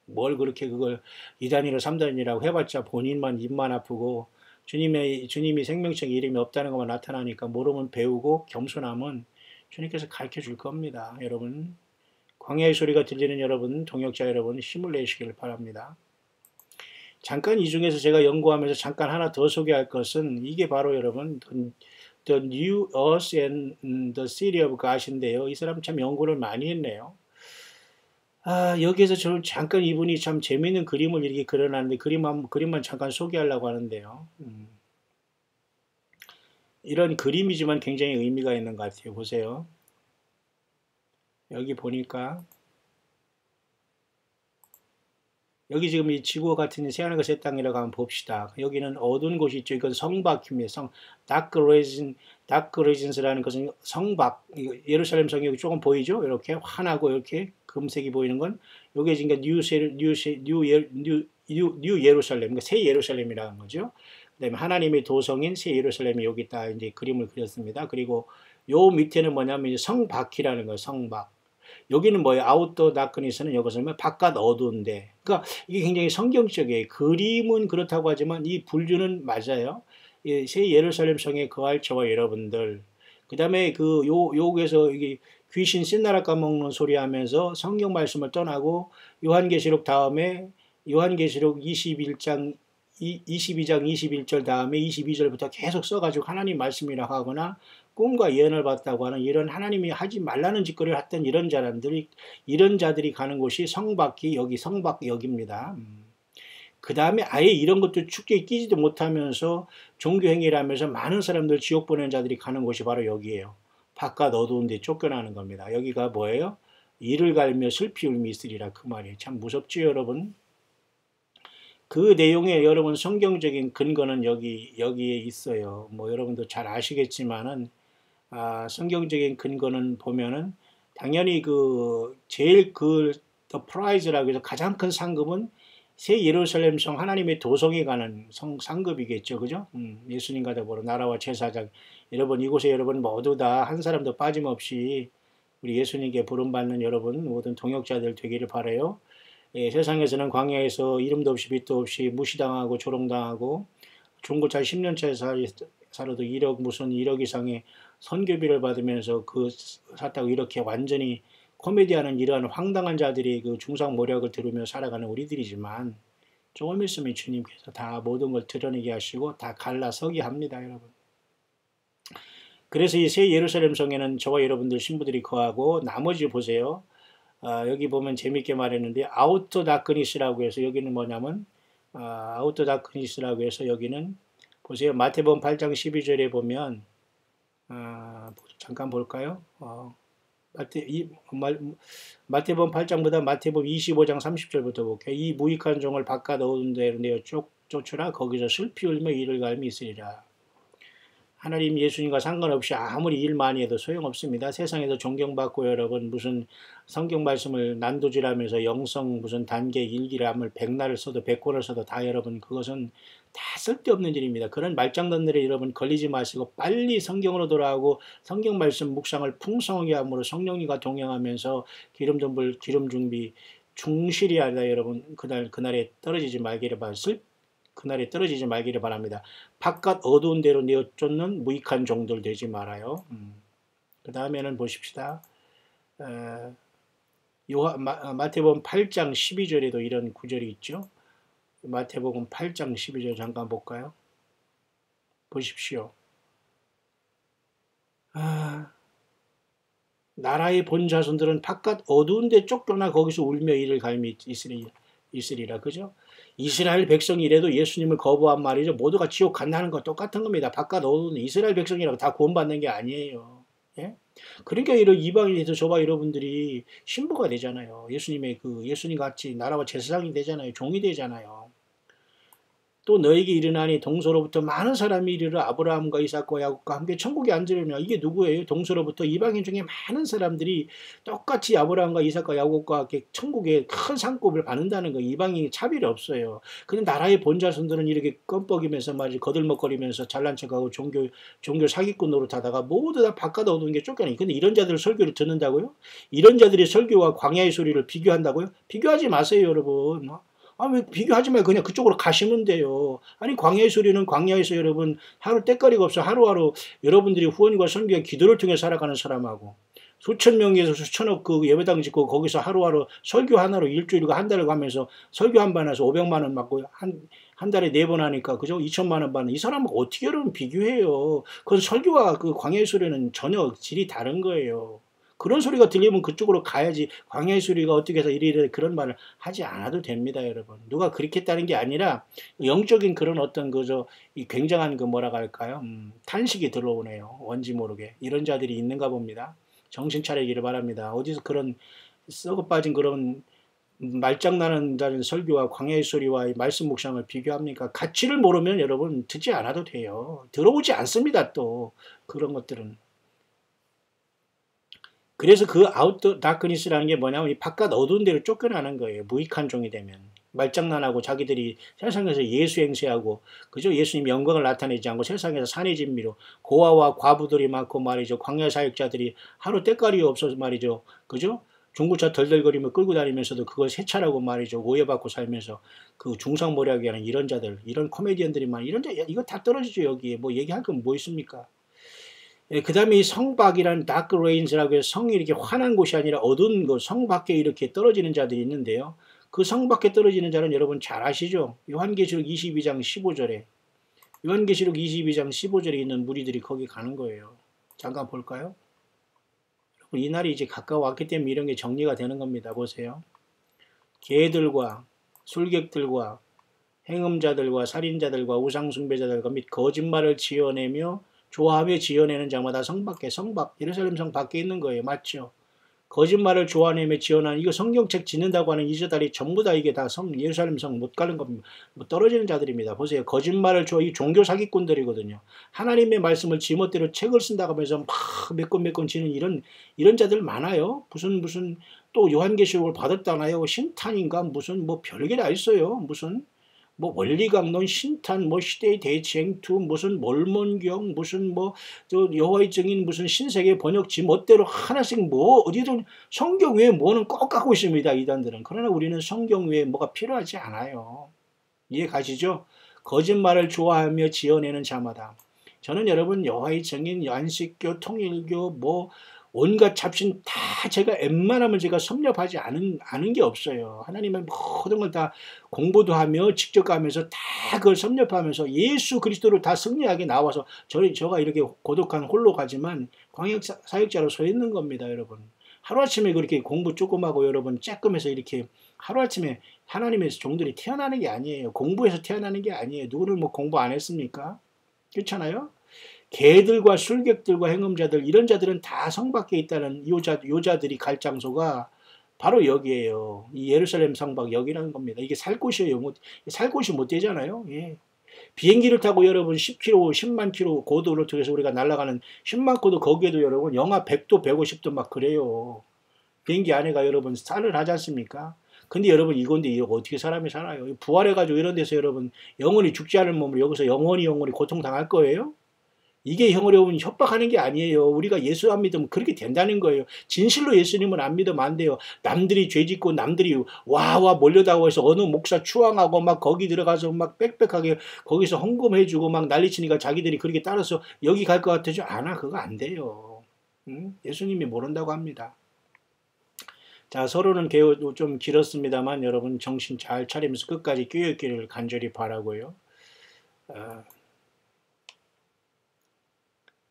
뭘 그렇게 그걸 2단이로 3단이라고 해봤자 본인만 입만 아프고 주님이 생명책 이름이 없다는 것만 나타나니까 모르면 배우고 겸손함은 주님께서 가르쳐 줄 겁니다. 여러분 광야의 소리가 들리는 여러분 동역자 여러분 힘을 내시길 바랍니다. 잠깐 이 중에서 제가 연구하면서 잠깐 하나 더 소개할 것은 이게 바로 여러분 The New Earth and the City of God인데요. 이 사람 참 연구를 많이 했네요. 여기에서 저는 잠깐 이분이 참 재미있는 그림을 이렇게 그려놨는데 그림만 잠깐 소개하려고 하는데요. 이런 그림이지만 굉장히 의미가 있는 것 같아요. 보세요. 여기 보니까 여기 지금 이 지구 같은 새하늘과 새 땅이라고 한번 봅시다. 여기는 어두운 곳이 있죠. 이건 성박입니다. 다크 레진스라는 것은 성박. 예루살렘 성이 여기 조금 보이죠? 이렇게 환하고 이렇게 금색이 보이는 건 이게 지금 뉴 예루살렘, 그러니까 새 예루살렘이라는 거죠. 그다음에 하나님의 도성인 새 예루살렘이 여기다 이제 그림을 그렸습니다. 그리고 요 밑에는 뭐냐면 이제 성박이라는 거예요. 성박. 여기는 뭐예요? 아웃도어 다크니스는 여기서는 뭐 바깥 어두운데. 그러니까 이게 굉장히 성경적이에요. 그림은 그렇다고 하지만 이 분류는 맞아요. 새 예루살렘 성에 거할 저와 여러분들. 그 다음에 여기에서 이게 귀신 신나라 까먹는 소리 하면서 성경 말씀을 떠나고 요한계시록 다음에 요한계시록 22장 21절 다음에 22절부터 계속 써가지고 하나님 말씀이라 하거나 꿈과 예언을 봤다고 하는 이런 하나님이 하지 말라는 짓거리를 했던 이런 자들이 가는 곳이 성박이 여기 성박역입니다. 그 다음에 아예 이런 것도 축제에 끼지도 못하면서 종교행위를 하면서 많은 사람들 지옥 보낸 자들이 가는 곳이 바로 여기예요. 바깥 어두운 데 쫓겨나는 겁니다. 여기가 뭐예요? 이를 갈며 슬피 울미 있으리라 그 말이에요. 참 무섭죠, 여러분? 그 내용에 여러분 성경적인 근거는 여기에 있어요. 뭐 여러분도 잘 아시겠지만은 성경적인 근거는 보면은 당연히 제일 the prize라고 해서 가장 큰 상급은 새 예루살렘 성 하나님의 도성에 가는 상급이겠죠. 그죠? 예수님과 더불어 나라와 제사장 여러분 이곳에 여러분 모두 다 한 사람도 빠짐없이 우리 예수님께 부름받는 여러분 모든 동역자들 되기를 바라요. 예, 세상에서는 광야에서 이름도 없이 빛도 없이 무시당하고 조롱당하고 중고차 10년차에 살아도 1억 이상의 선교비를 받으면서 샀다고 이렇게 완전히 코미디하는 이러한 황당한 자들이 중상모략을 들으며 살아가는 우리들이지만 조금 있으면 주님께서 다 모든 걸 드러내게 하시고 다 갈라서게 합니다, 여러분. 그래서 이 새 예루살렘 성에는 저와 여러분들 신부들이 거하고 나머지 보세요. 여기 보면 재밌게 말했는데 아우터 다크니스라고 해서 여기는 뭐냐면 아우터 다크니스라고 해서 여기는 보세요. 마태복음 8장 12절에 보면 잠깐 볼까요? 마태복음 8장보다 마태복음 25장 30절부터 볼게요. 이 무익한 종을 바깥 어두운 데로 내어 쫓으라. 거기서 슬피 울며 이를 갈미 있으리라. 하나님 예수님과 상관없이 아무리 일 많이 해도 소용없습니다. 세상에서 존경받고 여러분 무슨 성경 말씀을 난도질하면서 영성 무슨 단계 일기람을 100날을 써도 100권을 써도 다 여러분 그것은 다 쓸데없는 일입니다. 그런 말장난들에 여러분 걸리지 마시고 빨리 성경으로 돌아오고 성경 말씀 묵상을 풍성하게 함으로 성령님과 동행하면서 기름 준비 충실히 하다 여러분 그날에 떨어지지 말기를 그날에 떨어지지 말기를 바랍니다. 바깥 어두운 데로 내어 쫓는 무익한 종들 되지 말아요. 그 다음에는 보십시다. 마태복음 8장 12절에도 이런 구절이 있죠. 마태복음 8장 12절 잠깐 볼까요? 보십시오. 나라의 본 자손들은 바깥 어두운 데 쫓겨나 거기서 울며 이를 갈미 있으리라. 그죠? 이스라엘 백성이라도 예수님을 거부한 말이죠. 모두가 지옥 간다는 거 똑같은 겁니다. 바깥 어두운 이스라엘 백성이라고 다 구원받는 게 아니에요. 예? 그러니까 이런 이방인에서 저와 여러분들이 신부가 되잖아요. 예수님 같이 나라와 제사장이 되잖아요. 종이 되잖아요. 또 너에게 일어나니 동서로부터 많은 사람이 이르러 아브라함과 이삭과 야곱과 함께 천국에 앉으려냐. 이게 누구예요? 동서로부터 이방인 중에 많은 사람들이 똑같이 아브라함과 이삭과 야곱과 함께 천국에 큰 상급을 받는다는 거. 이방인이 차별이 없어요. 근데 나라의 본자손들은 이렇게 껌뻑이면서 말이지 거들먹거리면서 잘난 척하고 종교 사기꾼 노릇하다가 모두 다 바깥 어두운 게 쫓겨나요. 근데 이런 자들 설교를 듣는다고요? 이런 자들의 설교와 광야의 소리를 비교한다고요? 비교하지 마세요, 여러분. 왜 비교하지 말고 그냥 그쪽으로 가시면 돼요. 아니 광야의 소리는 광야에서 여러분 하루 때거리가 없어 하루하루 여러분들이 후원과 선교와 기도를 통해 살아가는 사람하고 수천 명에서 수천억 그 예배당 짓고 거기서 하루하루 설교 하나로 일주일과 한 달을 가면서 설교 한 반에서 500만 원 받고 한 달에 4번 하니까 그죠? 2천만 원 받는 이 사람은 어떻게 여러분 비교해요. 그건 설교와 그 광야의 소리는 전혀 질이 다른 거예요. 그런 소리가 들리면 그쪽으로 가야지 광야의 소리가 어떻게 해서 이래 그런 말을 하지 않아도 됩니다, 여러분. 누가 그렇게 했다는 게 아니라 영적인 그런 어떤 이 굉장한 뭐라고 할까요? 탄식이 들어오네요. 뭔지 모르게. 이런 자들이 있는가 봅니다. 정신 차리기를 바랍니다. 어디서 그런 썩어 빠진 그런 말장난하는 설교와 광야의 소리와 말씀 묵상을 비교합니까? 가치를 모르면 여러분 듣지 않아도 돼요. 들어오지 않습니다, 또. 그런 것들은. 그래서 그 아웃더 다크니스라는 게 뭐냐면 이 바깥 어두운 데로 쫓겨나는 거예요. 무익한 종이 되면. 말장난하고 자기들이 세상에서 예수 행세하고 그죠? 예수님 영광을 나타내지 않고 세상에서 산의 진미로 고아와 과부들이 많고 말이죠. 광야 사역자들이 하루 때깔이 없어서 말이죠. 그죠? 중고차 덜덜거리며 끌고 다니면서도 그걸 세차라고 말이죠. 오해받고 살면서 그 중상모략이 하는 이런 자들, 이런 코미디언들이 많이 이런 자 이거 다 떨어지죠. 여기에 뭐 얘기할 건 뭐 있습니까? 그 다음에 이 성박이라는 다크 레인즈라고 해서 성이 이렇게 환한 곳이 아니라 어두운 곳, 성 밖에 이렇게 떨어지는 자들이 있는데요. 그 성 밖에 떨어지는 자는 여러분 잘 아시죠? 요한계시록 22장 15절에 요한계시록 22장 15절에 있는 무리들이 거기 가는 거예요. 잠깐 볼까요? 이 날이 이제 가까워왔기 때문에 이런 게 정리가 되는 겁니다. 보세요. 개들과 술객들과 행음자들과 살인자들과 우상숭배자들과 및 거짓말을 지어내며 좋아하며 지어내는 자마다 예루살렘 성 밖에 있는 거예요. 맞죠? 거짓말을 좋아하며 지어내는 이거 성경책 짓는다고 하는 이자들이 전부 다 이게 다 예루살렘 성 못 가는 겁니다. 떨어지는 자들입니다. 보세요. 거짓말을 이 종교 사기꾼들이거든요. 하나님의 말씀을 지멋대로 책을 쓴다고 하면서 막 몇 권 지는 이런 자들 많아요. 무슨 또 요한계시록을 받았다나요? 신탄인가 무슨 뭐 별게 다 있어요. 무슨 뭐 원리강론, 신탄, 뭐 시대의 대쟁투, 무슨 몰몬경, 무슨 저 여호와의 증인, 무슨 신세계 번역지 멋대로 하나씩 어디든 성경 외에 뭐는 꼭 갖고 있습니다. 이단들은. 그러나 우리는 성경 외에 뭐가 필요하지 않아요. 이해 가시죠? 거짓말을 좋아하며 지어내는 자마다. 저는 여러분 여호와의 증인, 안식교, 통일교, 온갖 잡신 다 제가 웬만하면 제가 섭렵하지 않은 게 없어요. 하나님의 모든 걸 다 공부도 하며 직접 가면서 다 그걸 섭렵하면서 예수 그리스도로 다 승리하게 나와서 저가 이렇게 고독한 홀로 가지만 광역 사역자로 서 있는 겁니다, 여러분. 하루아침에 그렇게 공부 조금 하고 여러분 쬐끔해서 이렇게 하루아침에 하나님의 종들이 태어나는 게 아니에요. 공부해서 태어나는 게 아니에요. 누구는 공부 안 했습니까? 그렇잖아요? 개들과 술객들과 행음자들 이런 자들은 다 성 밖에 있다는 요자들이 갈 장소가 바로 여기에요. 이 예루살렘 성곽 여기라는 겁니다. 이게 살 곳이에요. 살 곳이 못 되잖아요. 예. 비행기를 타고 여러분 10km, 10만 km 고도를 통해서 우리가 날아가는 10만 고도 거기에도 여러분 영하 100도, 150도 막 그래요. 비행기 안에가 여러분 쌀을 하지 않습니까? 근데 여러분 이건데 이거 어떻게 사람이 살아요? 부활해가지고 이런 데서 여러분 영원히 죽지 않은 몸을 여기서 영원히 고통당할 거예요? 이게 어려운 협박하는 게 아니에요. 우리가 예수 안 믿으면 그렇게 된다는 거예요. 진실로 예수님을 안 믿으면 안 돼요. 남들이 죄짓고 남들이 와와 몰려다고 해서 어느 목사 추앙하고 막 거기 들어가서 막 빽빽하게 거기서 헌금해주고 막 난리치니까 자기들이 그렇게 따라서 여기 갈 것 같아죠. 아나 그거 안 돼요. 응? 예수님이 모른다고 합니다. 자, 서로는 개요 좀 길었습니다만 여러분 정신 잘 차리면서 끝까지 끼어있기를 간절히 바라고요.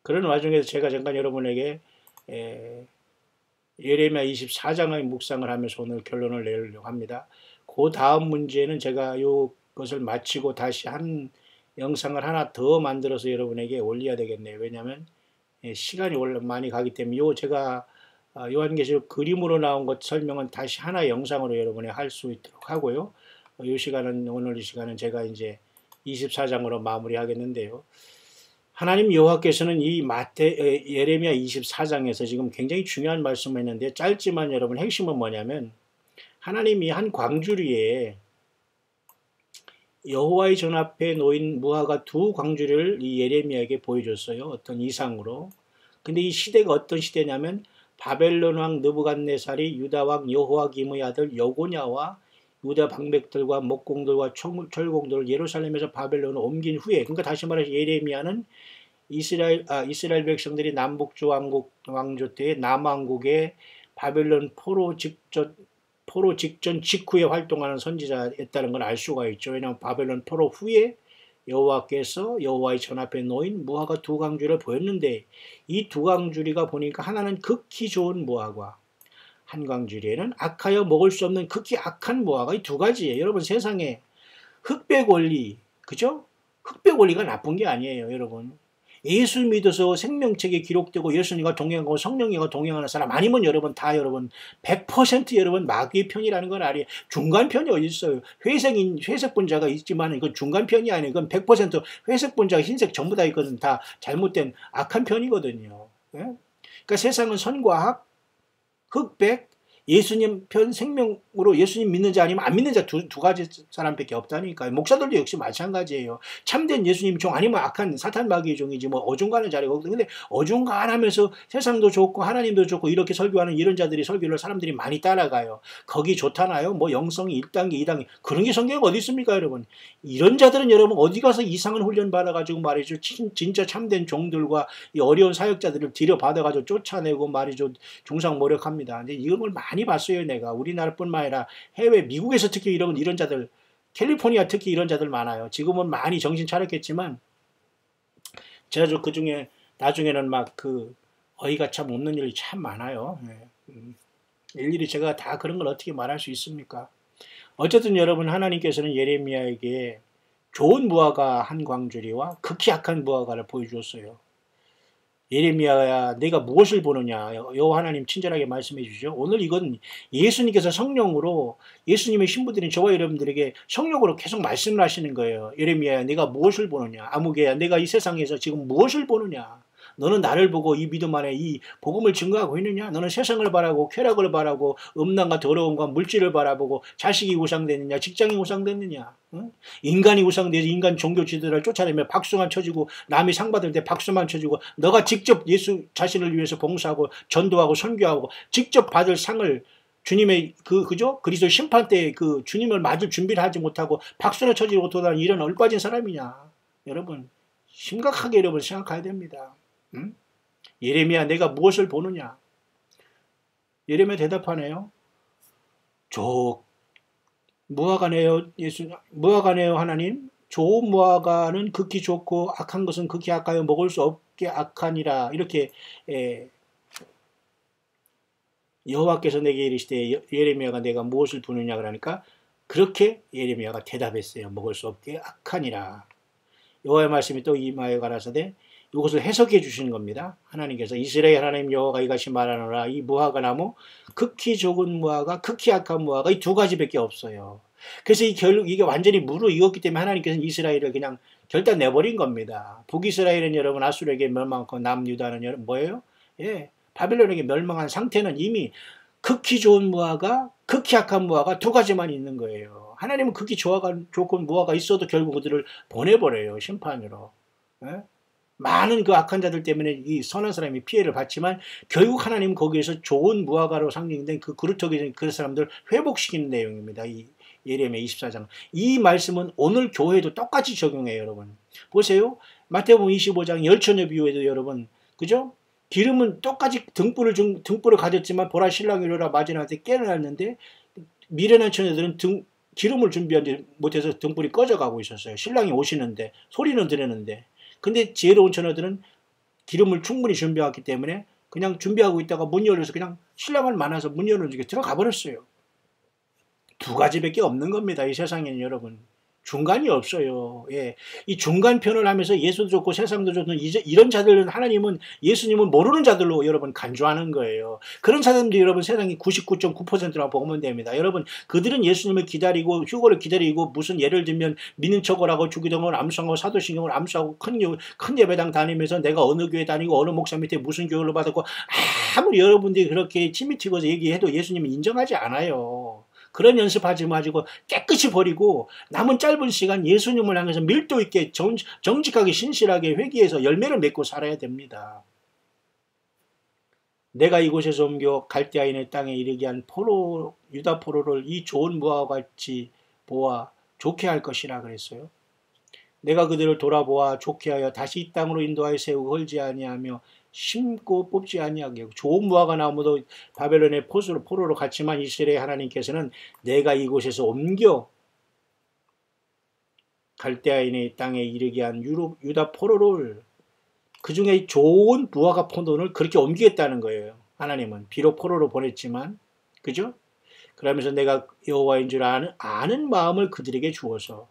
그런 와중에서 제가 잠깐 여러분에게 예레미야 24장의 묵상을 하면서 오늘 결론을 내려고 합니다. 그 다음 문제는 제가 이것을 마치고 다시 한 영상을 하나 더 만들어서 여러분에게 올려야 되겠네요. 왜냐하면 시간이 많이 가기 때문에 제가 요한계시록 그림으로 나온 것 설명은 다시 하나 영상으로 여러분이 할 수 있도록 하고요. 오늘 이 시간은 제가 이제 24장으로 마무리하겠는데요. 하나님 여호와께서는 이 예레미야 24장에서 지금 굉장히 중요한 말씀을 했는데 짧지만 여러분 핵심은 뭐냐면 하나님이 한 광주리에 여호와의 전 앞에 놓인 무화과 두 광주리를 이 예레미야에게 보여줬어요. 어떤 이상으로. 근데 이 시대가 어떤 시대냐면 바벨론 왕 느부갓네살이 유다 왕 여호와김의 아들 여고냐와 유다 방백들과 목공들과 철공들을 예루살렘에서 바벨론으로 옮긴 후에, 그러니까 다시 말해서 예레미야는 이스라엘 백성들이 남북조 왕조 때의 남왕국의 바벨론 포로 직전 직후에 활동하는 선지자였다는 걸 알 수가 있죠. 왜냐하면 바벨론 포로 후에 여호와께서 여호와의 전 앞에 놓인 무화과 두 광주리를 보였는데 이 두 광주리가 보니까 하나는 극히 좋은 무화과, 한 광주리에는 악하여 먹을 수 없는 극히 악한 무화과, 이 두 가지예요. 여러분 세상에 흑백 원리, 그죠? 흑백 원리가 나쁜 게 아니에요, 여러분. 예수 믿어서 생명책에 기록되고 예수님과 동행하고 성령님과 동행하는 사람 아니면 여러분 다 여러분 100% 여러분 마귀의 편이라는 건 아니에요. 중간 편이 어디 있어요? 회색 분자가 있지만 이건 중간 편이 아니에요. 이건 100% 회색 분자가 흰색 전부 다 있거든. 다 잘못된 악한 편이거든요. 예? 그러니까 세상은 선과 악, 흑백, 예수님 편 생명으로 예수님 믿는 자 아니면 안 믿는 자 두 가지 사람밖에 없다니까요. 목사들도 역시 마찬가지예요. 참된 예수님 종 아니면 악한 사탄 마귀의 종이지 뭐 어중간한 자리거든요. 근데 어중간하면서 세상도 좋고 하나님도 좋고 이렇게 설교하는 이런 자들이 설교를 사람들이 많이 따라가요. 거기 좋다나요? 뭐 영성이 1단계 2단계 그런 게 성경에 어디 있습니까 여러분? 이런 자들은 여러분 어디 가서 이상한 훈련 받아가지고 말이죠. 진짜 참된 종들과 이 어려운 사역자들을 들여받아가지고 쫓아내고 말이죠. 중상모략합니다. 근데 이런 걸 많이 봤어요. 내가 우리나라뿐만 아니라 해외 미국에서 특히 이런 자들, 캘리포니아 특히 이런 자들 많아요. 지금은 많이 정신 차렸겠지만 제가 그 중에 나중에는 막 그 어이가 참 없는 일이 참 많아요. 일일이 제가 다 그런 걸 어떻게 말할 수 있습니까? 어쨌든 여러분 하나님께서는 예레미야에게 좋은 무화과 한 광주리와 극히 악한 무화과를 보여주었어요. 예레미야야 내가 무엇을 보느냐 여호와 하나님 친절하게 말씀해 주시죠. 오늘 이건 예수님께서 성령으로 예수님의 신부들인 저와 여러분들에게 성령으로 계속 말씀을 하시는 거예요. 예레미야야 내가 무엇을 보느냐, 아무개야 내가 이 세상에서 지금 무엇을 보느냐, 너는 나를 보고 이 믿음 안에 이 복음을 증거하고 있느냐, 너는 세상을 바라고 쾌락을 바라고 음란과 더러움과 물질을 바라보고 자식이 우상되느냐, 직장이 우상되느냐, 응? 인간이 우상되지 인간 종교 지도자를 쫓아내며 박수만 쳐주고 남이 상 받을 때 박수만 쳐주고 너가 직접 예수 자신을 위해서 봉사하고 전도하고 선교하고 직접 받을 상을 주님의 그죠? 그리스도 심판 때 그 주님을 맞을 준비를 하지 못하고 박수를 쳐주고 도다는 이런 얼빠진 사람이냐? 여러분 심각하게 여러분 생각해야 됩니다. 응? 예레미야 내가 무엇을 보느냐? 예레미야 대답하네요. 무화과네요. 무화과네요 하나님. 좋은 무화과는 극히 좋고 악한 것은 극히 악하여 먹을 수 없게 악하니라. 이렇게 여호와께서 내게 이르시되 예레미야가 내가 무엇을 보느냐 그러니까 그렇게 예레미야가 대답했어요. 먹을 수 없게 악하니라. 여호와의 말씀이 또 임하여 가라사대 이것을 해석해 주시는 겁니다. 하나님께서 이스라엘 하나님 여호와가 이같이 말하노라. 이 무화과 나무 극히 좋은 무화과 극히 악한 무화과 이 두 가지밖에 없어요. 그래서 결국 이게 완전히 무르익었기 때문에 하나님께서는 이스라엘을 그냥 결단 내버린 겁니다. 북이스라엘은 여러분 아수르에게 멸망하고 남유다는 여러분 뭐예요? 예, 바벨론에게 멸망한 상태는 이미 극히 좋은 무화과 극히 악한 무화과 두 가지만 있는 거예요. 하나님은 극히 좋고 무화과 있어도 결국 그들을 보내버려요. 심판으로. 예? 많은 그 악한 자들 때문에 이 선한 사람이 피해를 받지만 결국 하나님은 거기에서 좋은 무화과로 상징된 그 그루터기 된 그 사람들 회복시키는 내용입니다. 이 예레미야 24장. 이 말씀은 오늘 교회도 똑같이 적용해요, 여러분. 보세요. 마태복음 25장 열처녀 비유에도 여러분, 그죠? 기름은 똑같이 등불을 가졌지만 보라 신랑이 이르라 맞이나한테 깨어났는데 미련한 처녀들은 기름을 준비하지 못해서 등불이 꺼져가고 있었어요. 신랑이 오시는데 소리는 들었는데 근데 지혜로운 처녀들은 기름을 충분히 준비했기 때문에 그냥 준비하고 있다가 문 열려서 그냥 신랑을 만나서 문 열어주게 들어가 버렸어요. 두 가지밖에 없는 겁니다. 이 세상에는 여러분. 중간이 없어요. 예. 이 중간편을 하면서 예수도 좋고 세상도 좋고 이런 자들은 하나님은 예수님은 모르는 자들로 여러분 간주하는 거예요. 그런 사람들이 여러분 세상이 99.9%라고 보면 됩니다. 여러분 그들은 예수님을 기다리고 휴거를 기다리고 무슨 예를 들면 믿는 척을 하고 주기도문을 암송하고 사도신경을 암송하고 큰 예배당 다니면서 내가 어느 교회 다니고 어느 목사 밑에 무슨 교육을 받았고 아무리 여러분들이 그렇게 침이 튀고서 얘기해도 예수님은 인정하지 않아요. 그런 연습하지 마시고 깨끗이 버리고 남은 짧은 시간 예수님을 향해서 밀도 있게 정직하게 신실하게 회개해서 열매를 맺고 살아야 됩니다. 내가 이곳에서 옮겨 갈대아인의 땅에 이르게 한 유다 포로를 이 좋은 무화과 같이 보아 좋게 할 것이라 그랬어요. 내가 그들을 돌아보아 좋게 하여 다시 이 땅으로 인도하여 세우고 헐지 아니하며 심고 뽑지 아니하게 좋은 무화과 나무도 바벨론의 포로로 갔지만 이스라엘 하나님께서는 내가 이곳에서 옮겨 갈대아인의 땅에 이르게 한 유다 포로를 그 중에 좋은 무화과 포도를 그렇게 옮기겠다는 거예요. 하나님은 비록 포로로 보냈지만 그죠? 그러면서 내가 여호와인 줄 아는 마음을 그들에게 주어서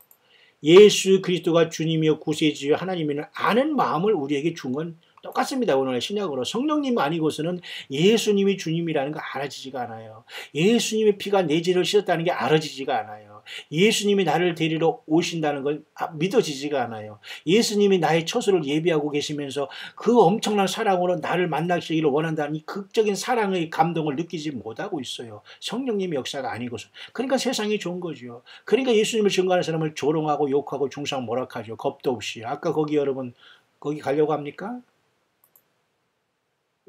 예수 그리스도가 주님이여 구세주여 하나님이는 아는 마음을 우리에게 준 건 똑같습니다. 오늘 신약으로 성령님 아니고서는 예수님이 주님이라는 거 알아지지가 않아요. 예수님의 피가 내 죄를 씻었다는 게 알아지지가 않아요. 예수님이 나를 데리러 오신다는 건 믿어지지가 않아요. 예수님이 나의 처소를 예비하고 계시면서 그 엄청난 사랑으로 나를 만나시기를 원한다는 이 극적인 사랑의 감동을 느끼지 못하고 있어요. 성령님의 역사가 아니고서. 그러니까 세상이 좋은 거죠. 그러니까 예수님을 증거하는 사람을 조롱하고 욕하고 중상모략하죠. 겁도 없이. 아까 거기 여러분 거기 가려고 합니까?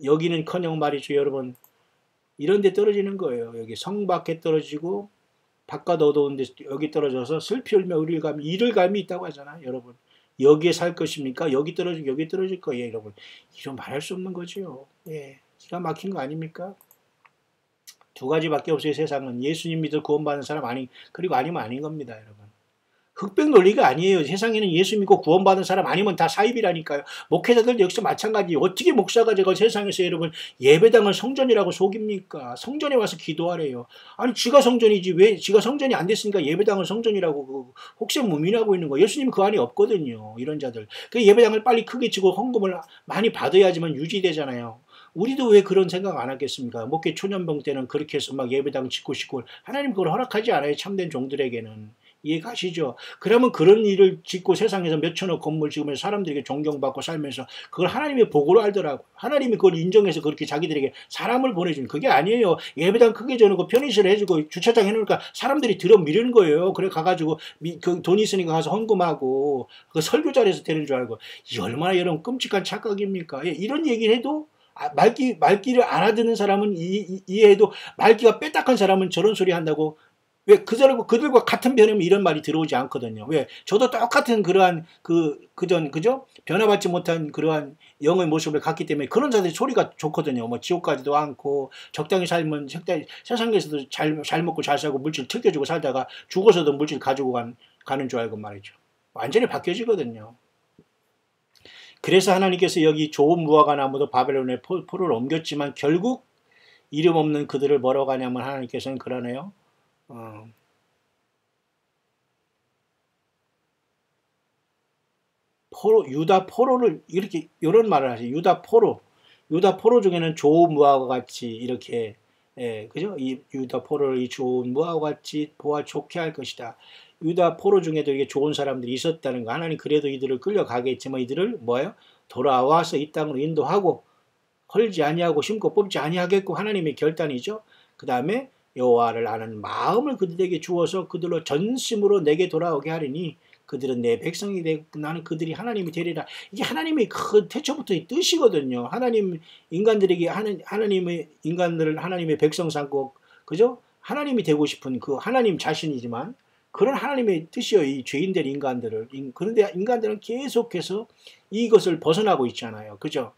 여기는커녕 말이죠, 여러분. 이런 데 떨어지는 거예요. 여기 성 밖에 떨어지고 바깥 어두운데 여기 떨어져서 슬피 울며 이를 감이 있다고 하잖아요, 여러분. 여기에 살 것입니까? 여기 떨어질 거예요, 여러분. 이런 말할 수 없는 거죠. 예, 기가 막힌 거 아닙니까? 두 가지밖에 없어요, 세상은. 예수님 믿어 구원받는 사람 그리고 아니면 아닌 겁니다, 여러분. 흑백 논리가 아니에요. 세상에는 예수 믿고 구원받은 사람 아니면 다 사입이라니까요. 목회자들 역시 마찬가지. 어떻게 목사가 제가 세상에서 여러분 예배당을 성전이라고 속입니까? 성전에 와서 기도하래요. 아니 지가 성전이지 왜 지가 성전이 안 됐으니까 예배당을 성전이라고 혹세무민하고 있는 거. 예수님 그 안에 없거든요. 이런 자들. 그 예배당을 빨리 크게 치고 헌금을 많이 받아야지만 유지되잖아요. 우리도 왜 그런 생각 안 하겠습니까? 목회 초년병 때는 그렇게 해서 막 예배당 짓고 싶고 하나님 그걸 허락하지 않아요. 참된 종들에게는. 이해가시죠? 그러면 그런 일을 짓고 세상에서 몇천억 건물 지으면서 사람들에게 존경받고 살면서 그걸 하나님의 복으로 알더라고요. 하나님이 그걸 인정해서 그렇게 자기들에게 사람을 보내주는 그게 아니에요. 예배당 크게 지어놓고 편의시설 해주고 주차장 해놓으니까 사람들이 들어미는 거예요. 그래 가가지고 돈 있으니까 가서 헌금하고 그 설교자리에서 되는 줄 알고 이 얼마나 여러분 끔찍한 착각입니까? 예, 이런 얘기를 해도 말귀를 알아듣는 사람은 이해해도 말귀가 빼딱한 사람은 저런 소리 한다고 왜 그들과 같은 변이면 이런 말이 들어오지 않거든요. 왜 저도 똑같은 그러한 그죠? 변화받지 못한 그러한 영의 모습을 갖기 때문에 그런 자들이 소리가 좋거든요. 뭐 지옥 가지도 않고 적당히 살면 세상에서도 잘 먹고 잘 살고 물질 특겨주고 살다가 죽어서도 물질 가지고 가는 줄 알고 말이죠. 완전히 바뀌어지거든요. 그래서 하나님께서 여기 좋은 무화과 나무도 바벨론의 포로를 옮겼지만 결국 이름 없는 그들을 뭐라고 하냐면 하나님께서는 그러네요. 유다 포로를 이렇게 이런 말을 하세요. 유다 포로 중에는 좋은 무화과 같이 이렇게 그죠? 이 유다 포로를 이 좋은 무화과 같이 보아 좋게 할 것이다. 유다 포로 중에도 이게 좋은 사람들이 있었다는 거. 하나님 그래도 이들을 끌려가게 했지만 이들을 뭐예요? 돌아와서 이 땅으로 인도하고 헐지 아니하고 심고 뽑지 아니하겠고 하나님의 결단이죠. 그 다음에 여호와를 아는 마음을 그들에게 주어서 그들로 전심으로 내게 돌아오게 하리니 그들은 내 백성이 되고 나는 그들이 하나님이 되리라. 이게 하나님의 그 태초부터의 뜻이거든요. 하나님 인간들에게 하나님의 인간들을 하나님의 백성 삼고 그죠? 하나님이 되고 싶은 그 하나님 자신이지만 그런 하나님의 뜻이요. 이 죄인된 인간들을. 그런데 인간들은 계속해서 이것을 벗어나고 있잖아요. 그죠?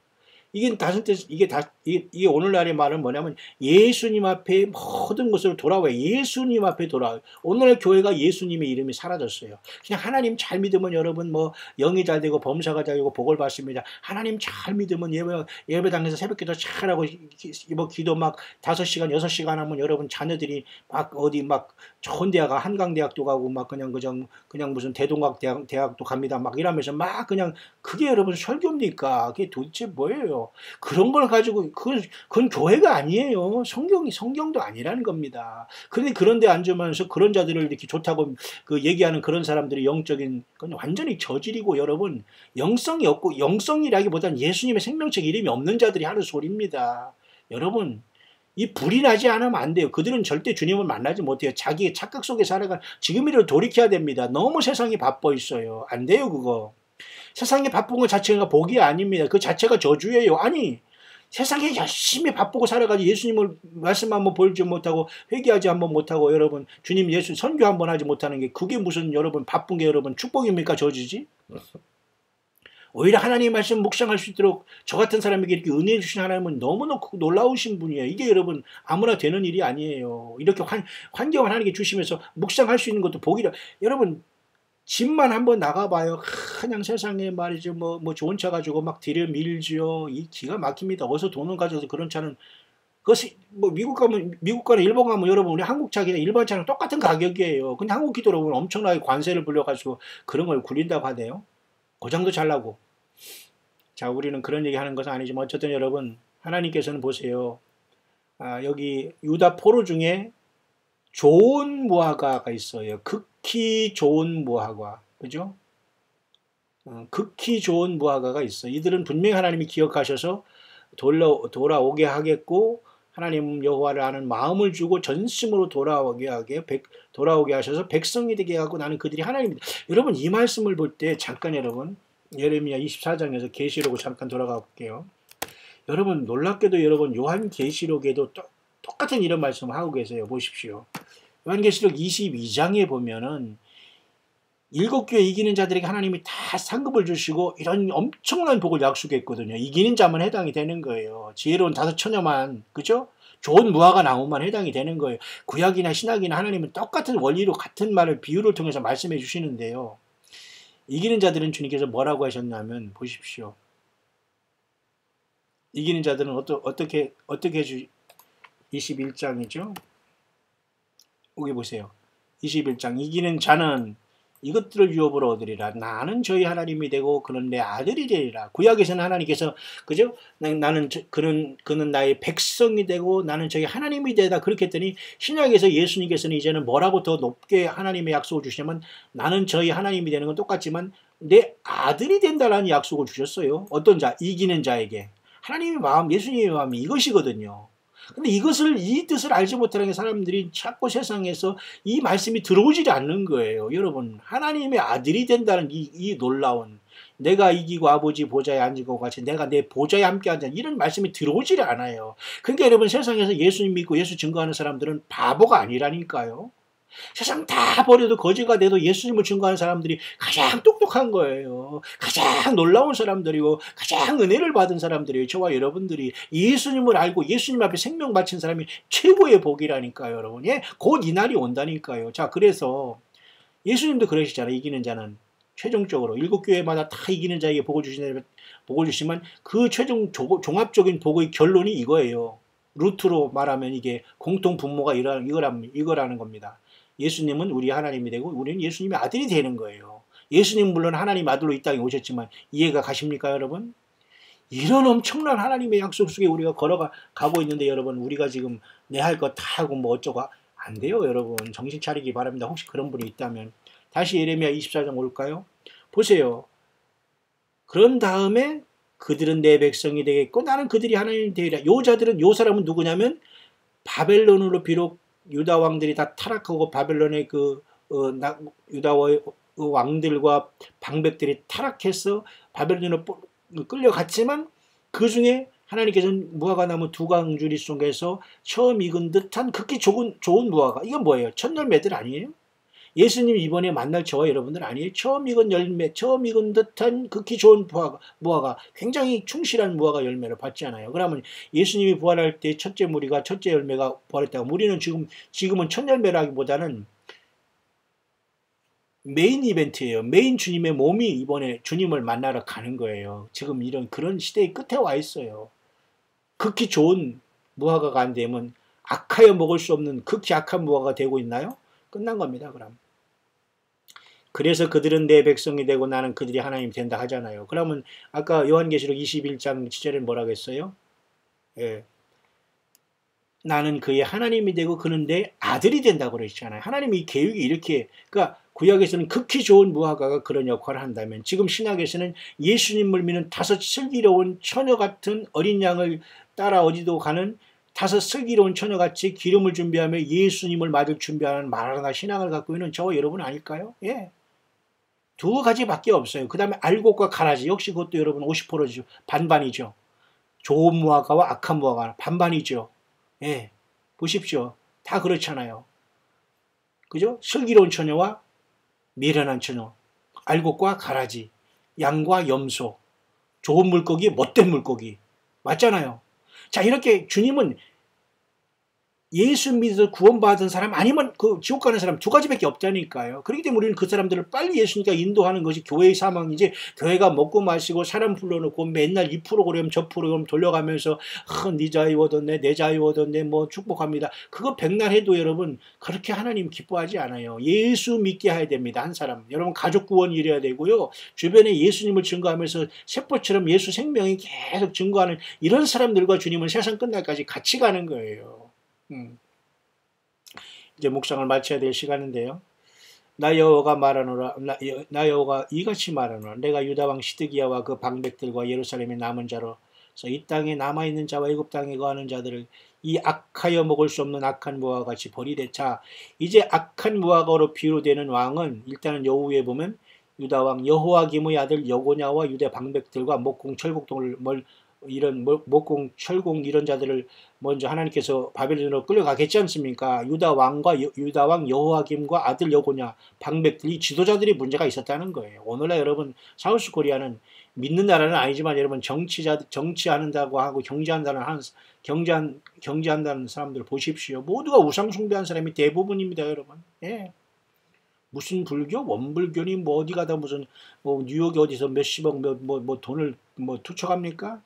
이게 오늘날의 말은 뭐냐면 예수님 앞에 모든 것으로 돌아와요. 예수님 앞에 돌아와요. 오늘날 교회가 예수님의 이름이 사라졌어요. 그냥 하나님 잘 믿으면 여러분 뭐 영이 잘 되고 범사가 잘 되고 복을 받습니다. 하나님 잘 믿으면 예배당에서 새벽기도 잘하고 뭐 기도 막 5시간 6시간 하면 여러분 자녀들이 막 어디 막 좋은 대학 한강대학도 가고 막 그냥 무슨 대동학 대학도 갑니다. 막 이러면서 막 그냥 그게 여러분 설교입니까? 그게 도대체 뭐예요? 그런 걸 가지고 그건 교회가 아니에요. 성경도 아니라는 겁니다. 그런데 앉으면서 그런 자들을 이렇게 좋다고 그 얘기하는 그런 사람들이 영적인 건 완전히 저질이고 여러분 영성이 없고 영성이라기보다는 예수님의 생명책 이름이 없는 자들이 하는 소리입니다. 여러분 이 불이 나지 않으면 안 돼요. 그들은 절대 주님을 만나지 못해요. 자기의 착각 속에 살아가 지금이라도 돌이켜야 됩니다. 너무 세상이 바빠 있어요. 안 돼요 그거. 세상에 바쁜 것 자체가 복이 아닙니다. 그 자체가 저주예요. 아니 세상에 열심히 바쁘고 살아가지고 예수님을 말씀 한번 보지 못하고 회개하지 한번 못하고 여러분 주님 예수 선교 한번 하지 못하는 게 그게 무슨 여러분 바쁜 게 여러분 축복입니까 저주지? 오히려 하나님의 말씀 묵상할 수 있도록 저 같은 사람에게 이렇게 은혜 주신 하나님은 너무너무 놀라우신 분이에요. 이게 여러분 아무나 되는 일이 아니에요. 이렇게 환경을 하나님께 주시면서 묵상할 수 있는 것도 복이라. 여러분 집만 한번 나가봐요. 그냥 세상에 말이죠. 뭐 좋은 차 가지고 막 들여밀지요. 이 기가 막힙니다. 어디서 돈을 가져서 그런 차는 그것이 뭐 미국 가나 일본 가면 여러분 우리 한국 차 그냥 일반 차랑 똑같은 가격이에요. 근데 한국 기도 여러분 엄청나게 관세를 불려가지고 그런 걸 굴린다고 하네요. 고장도 잘 나고. 자 우리는 그런 얘기 하는 것은 아니지만 어쨌든 여러분 하나님께서는 보세요. 여기 유다 포로 중에 좋은 무화과가 있어요. 극히 좋은 무화과. 그죠? 극히 좋은 무화과가 있어요. 이들은 분명히 하나님이 기억하셔서 돌아오게 하겠고 하나님 여호와를 아는 마음을 주고 전심으로 돌아오게 하셔서 백성이 되게 하고 나는 그들이 하나님입니다. 여러분 이 말씀을 볼 때 잠깐 여러분 예레미야 24장에서 계시록을 잠깐 돌아가 볼게요. 여러분 놀랍게도 여러분 요한계시록에도 똑같은 이런 말씀을 하고 계세요. 보십시오. 요한계시록 22장에 보면은 7교회 이기는 자들에게 하나님이 다 상급을 주시고 이런 엄청난 복을 약속했거든요. 이기는 자만 해당이 되는 거예요. 지혜로운 5처녀만 그죠? 좋은 무화과 나무만 해당이 되는 거예요. 구약이나 신약이나 하나님은 똑같은 원리로 같은 말을 비유를 통해서 말씀해 주시는데요. 이기는 자들은 주님께서 뭐라고 하셨냐면 보십시오. 이기는 자들은 어떻게 21장이죠. 여기 보세요. 21장 이기는 자는 이것들을 유업으로 얻으리라. 나는 저희 하나님이 되고 그는 내 아들이 되리라. 구약에서는 하나님께서 그죠? 그는 나의 백성이 되고 나는 저희 하나님이 되다 그렇게 했더니 신약에서 예수님께서는 이제는 뭐라고 더 높게 하나님의 약속을 주시냐면 나는 저희 하나님이 되는 건 똑같지만 내 아들이 된다라는 약속을 주셨어요. 어떤 자? 이기는 자에게. 하나님의 마음, 예수님의 마음이 이것이거든요. 근데 이 뜻을 알지 못하는 사람들이 자꾸 세상에서 이 말씀이 들어오지 않는 거예요. 여러분, 하나님의 아들이 된다는 이 놀라운 내가 이기고 아버지 보좌에 앉은 것 같이 내가 내 보좌에 함께 앉아 이런 말씀이 들어오지 않아요. 그러니까 여러분 세상에서 예수님 믿고 예수 증거하는 사람들은 바보가 아니라니까요. 세상 다 버려도 거지가 돼도 예수님을 증거하는 사람들이 가장 똑똑한 거예요. 가장 놀라운 사람들이고 가장 은혜를 받은 사람들이에요. 저와 여러분들이 예수님을 알고 예수님 앞에 생명 바친 사람이 최고의 복이라니까요. 여러분. 예? 곧 이 날이 온다니까요. 자, 그래서 예수님도 그러시잖아요. 이기는 자는 최종적으로 7교회마다 다 이기는 자에게 복을 주시면 그 최종 종합적인 복의 결론이 이거예요. 루트로 말하면 이게 공통 분모가 이거라는 겁니다. 예수님은 우리 하나님이 되고 우리는 예수님의 아들이 되는 거예요. 예수님 물론 하나님 아들로 이 땅에 오셨지만 이해가 가십니까 여러분? 이런 엄청난 하나님의 약속 속에 우리가 걸어가고 있는데 여러분 우리가 지금 내 할 거 다 하고 뭐 어쩌고 안 돼요 여러분. 정신 차리기 바랍니다. 혹시 그런 분이 있다면. 다시 예레미야 24장 올까요? 보세요. 그런 다음에 그들은 내 백성이 되겠고 나는 그들이 하나님이 되리라. 요 사람은 누구냐면 바벨론으로 비록 유다 왕들이 다 타락하고 바벨론의 유다 왕들과 방백들이 타락해서 바벨론으로 끌려갔지만 그 중에 하나님께서는 무화과나무 두 강주리 속에서 처음 익은 듯한 극히 좋은 무화과. 이건 뭐예요? 첫열매들 아니에요? 예수님 이번에 만날 저와 여러분들 아니에요? 처음 익은 열매, 처음 익은 듯한 극히 좋은 무화과, 굉장히 충실한 무화과 열매를 받잖아요. 그러면 예수님이 부활할 때 첫째 무리가 첫째 열매가 부활했다고 우리는 지금은 첫 열매라기보다는 메인 이벤트예요. 메인 주님의 몸이 이번에 주님을 만나러 가는 거예요. 지금 그런 시대의 끝에 와 있어요. 극히 좋은 무화과가 안 되면 악하여 먹을 수 없는 극히 악한 무화과가 되고 있나요? 끝난 겁니다. 그럼. 그래서 그들은 내 백성이 되고 나는 그들이 하나님이 된다 하잖아요. 그러면 아까 요한계시록 21장 7절에 뭐라고 했어요? 예. 나는 그의 하나님이 되고 그는 내 아들이 된다고 그랬잖아요. 하나님이 계획이 이렇게, 그러니까 구약에서는 극히 좋은 무화과가 그런 역할을 한다면 지금 신약에서는 예수님을 믿는 다섯 슬기로운 처녀 같은 어린 양을 따라 어디도 가는 다섯 슬기로운 처녀같이 기름을 준비하며 예수님을 맞을 준비하는 마라나 신앙을 갖고 있는 저와 여러분 아닐까요? 예. 두 가지밖에 없어요. 그 다음에 알곡과 가라지. 역시 그것도 여러분 50%죠. 반반이죠. 좋은 무화과와 악한 무화과 반반이죠. 예. 보십시오. 다 그렇잖아요. 그죠? 슬기로운 처녀와 미련한 처녀. 알곡과 가라지. 양과 염소. 좋은 물고기, 못된 물고기. 맞잖아요. 자, 이렇게 주님은 예수 믿어서 구원받은 사람 아니면 그 지옥 가는 사람 두 가지밖에 없다니까요. 그렇기 때문에 우리는 그 사람들을 빨리 예수님께 인도하는 것이 교회의 사명이지, 교회가 먹고 마시고 사람 불러놓고 맨날 이 프로그램 저 프로그램 돌려가면서 네 자유 얻었네 내 자유 얻었네 뭐 축복합니다. 그거 백날 해도 여러분 그렇게 하나님 기뻐하지 않아요. 예수 믿게 해야 됩니다. 한 사람. 여러분 가족 구원 이래야 되고요. 주변에 예수님을 증거하면서 세포처럼 예수 생명이 계속 증거하는 이런 사람들과 주님은 세상 끝날까지 같이 가는 거예요. 이제 묵상을 마쳐야 될 시간인데요. 나 여호와가 말하노라. 나 여호와가 이같이 말하노라. 내가 유다 왕 시드기야와 그 방백들과 예루살렘의 남은 자로서 이 땅에 남아있는 자와 애굽 땅에 거하는 자들을 이 악하여 먹을 수 없는 악한 무화과 같이 버리되. 자, 이제 악한 무화과로 비유되는 왕은 일단은 여호우에 보면 유다 왕 여호와김의 아들 여고냐와 유대 방백들과 목공 철곡동을 이런 목공 철공 이런 자들을 먼저 하나님께서 바벨론으로 끌려가겠지 않습니까? 유다 왕 여호와김과 아들 여고냐 방백들이 지도자들이 문제가 있었다는 거예요. 오늘날 여러분 사우스 코리아는 믿는 나라는 아니지만 여러분 정치한다고 하고 경제한다는 사람들 보십시오. 모두가 우상 숭배한 사람이 대부분입니다, 여러분. 예. 무슨 불교, 원불교니 뭐 어디 가다 무슨 뭐 뉴욕에 어디서 몇십억 뭐 돈을 뭐 투척합니까?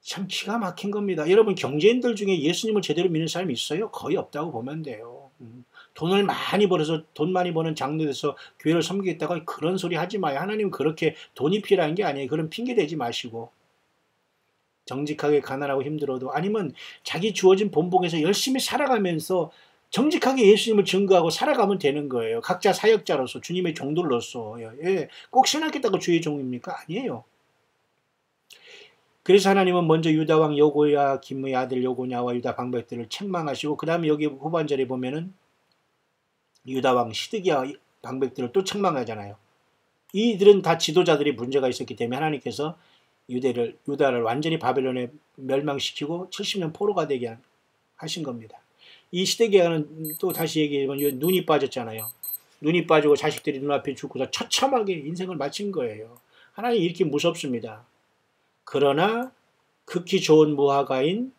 참 기가 막힌 겁니다. 여러분 경제인들 중에 예수님을 제대로 믿는 사람이 있어요? 거의 없다고 보면 돼요. 돈을 많이 벌어서 돈 많이 버는 장로에서 교회를 섬기겠다고 그런 소리 하지 마요. 하나님은 그렇게 돈이 필요한 게 아니에요. 그런 핑계 대지 마시고 정직하게 가난하고 힘들어도 아니면 자기 주어진 본봉에서 열심히 살아가면서 정직하게 예수님을 증거하고 살아가면 되는 거예요. 각자 사역자로서 주님의 종들로서. 예, 꼭 신학했다고 주의 종입니까? 아니에요. 그래서 하나님은 먼저 유다 왕 여고야김의 아들 여고냐와 유다 방백들을 책망하시고 그 다음에 여기 후반절에 보면은 유다 왕 시드기야 방백들을 또 책망하잖아요. 이들은 다 지도자들이 문제가 있었기 때문에 하나님께서 유다를 완전히 바벨론에 멸망시키고 70년 포로가 되게 하신 겁니다. 이 시드기야는 또 다시 얘기하면 눈이 빠졌잖아요. 눈이 빠지고 자식들이 눈앞에 죽고서 처참하게 인생을 마친 거예요. 하나님 이렇게 무섭습니다. 그러나 극히 좋은 무화과인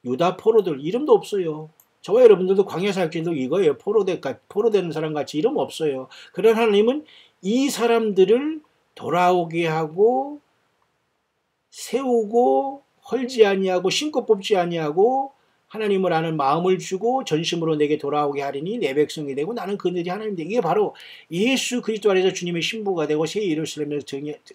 유다 포로들 이름도 없어요. 저와 여러분들도 광야 사역자도 이거예요. 포로되는 사람 같이 이름 없어요. 그런 하나님은 이 사람들을 돌아오게 하고 세우고 헐지 아니하고 신고 뽑지 아니하고 하나님을 아는 마음을 주고 전심으로 내게 돌아오게 하리니 내 백성이 되고 나는 그들이 하나님 되고, 이게 바로 예수 그리스도 안에서 주님의 신부가 되고 새 예루살렘에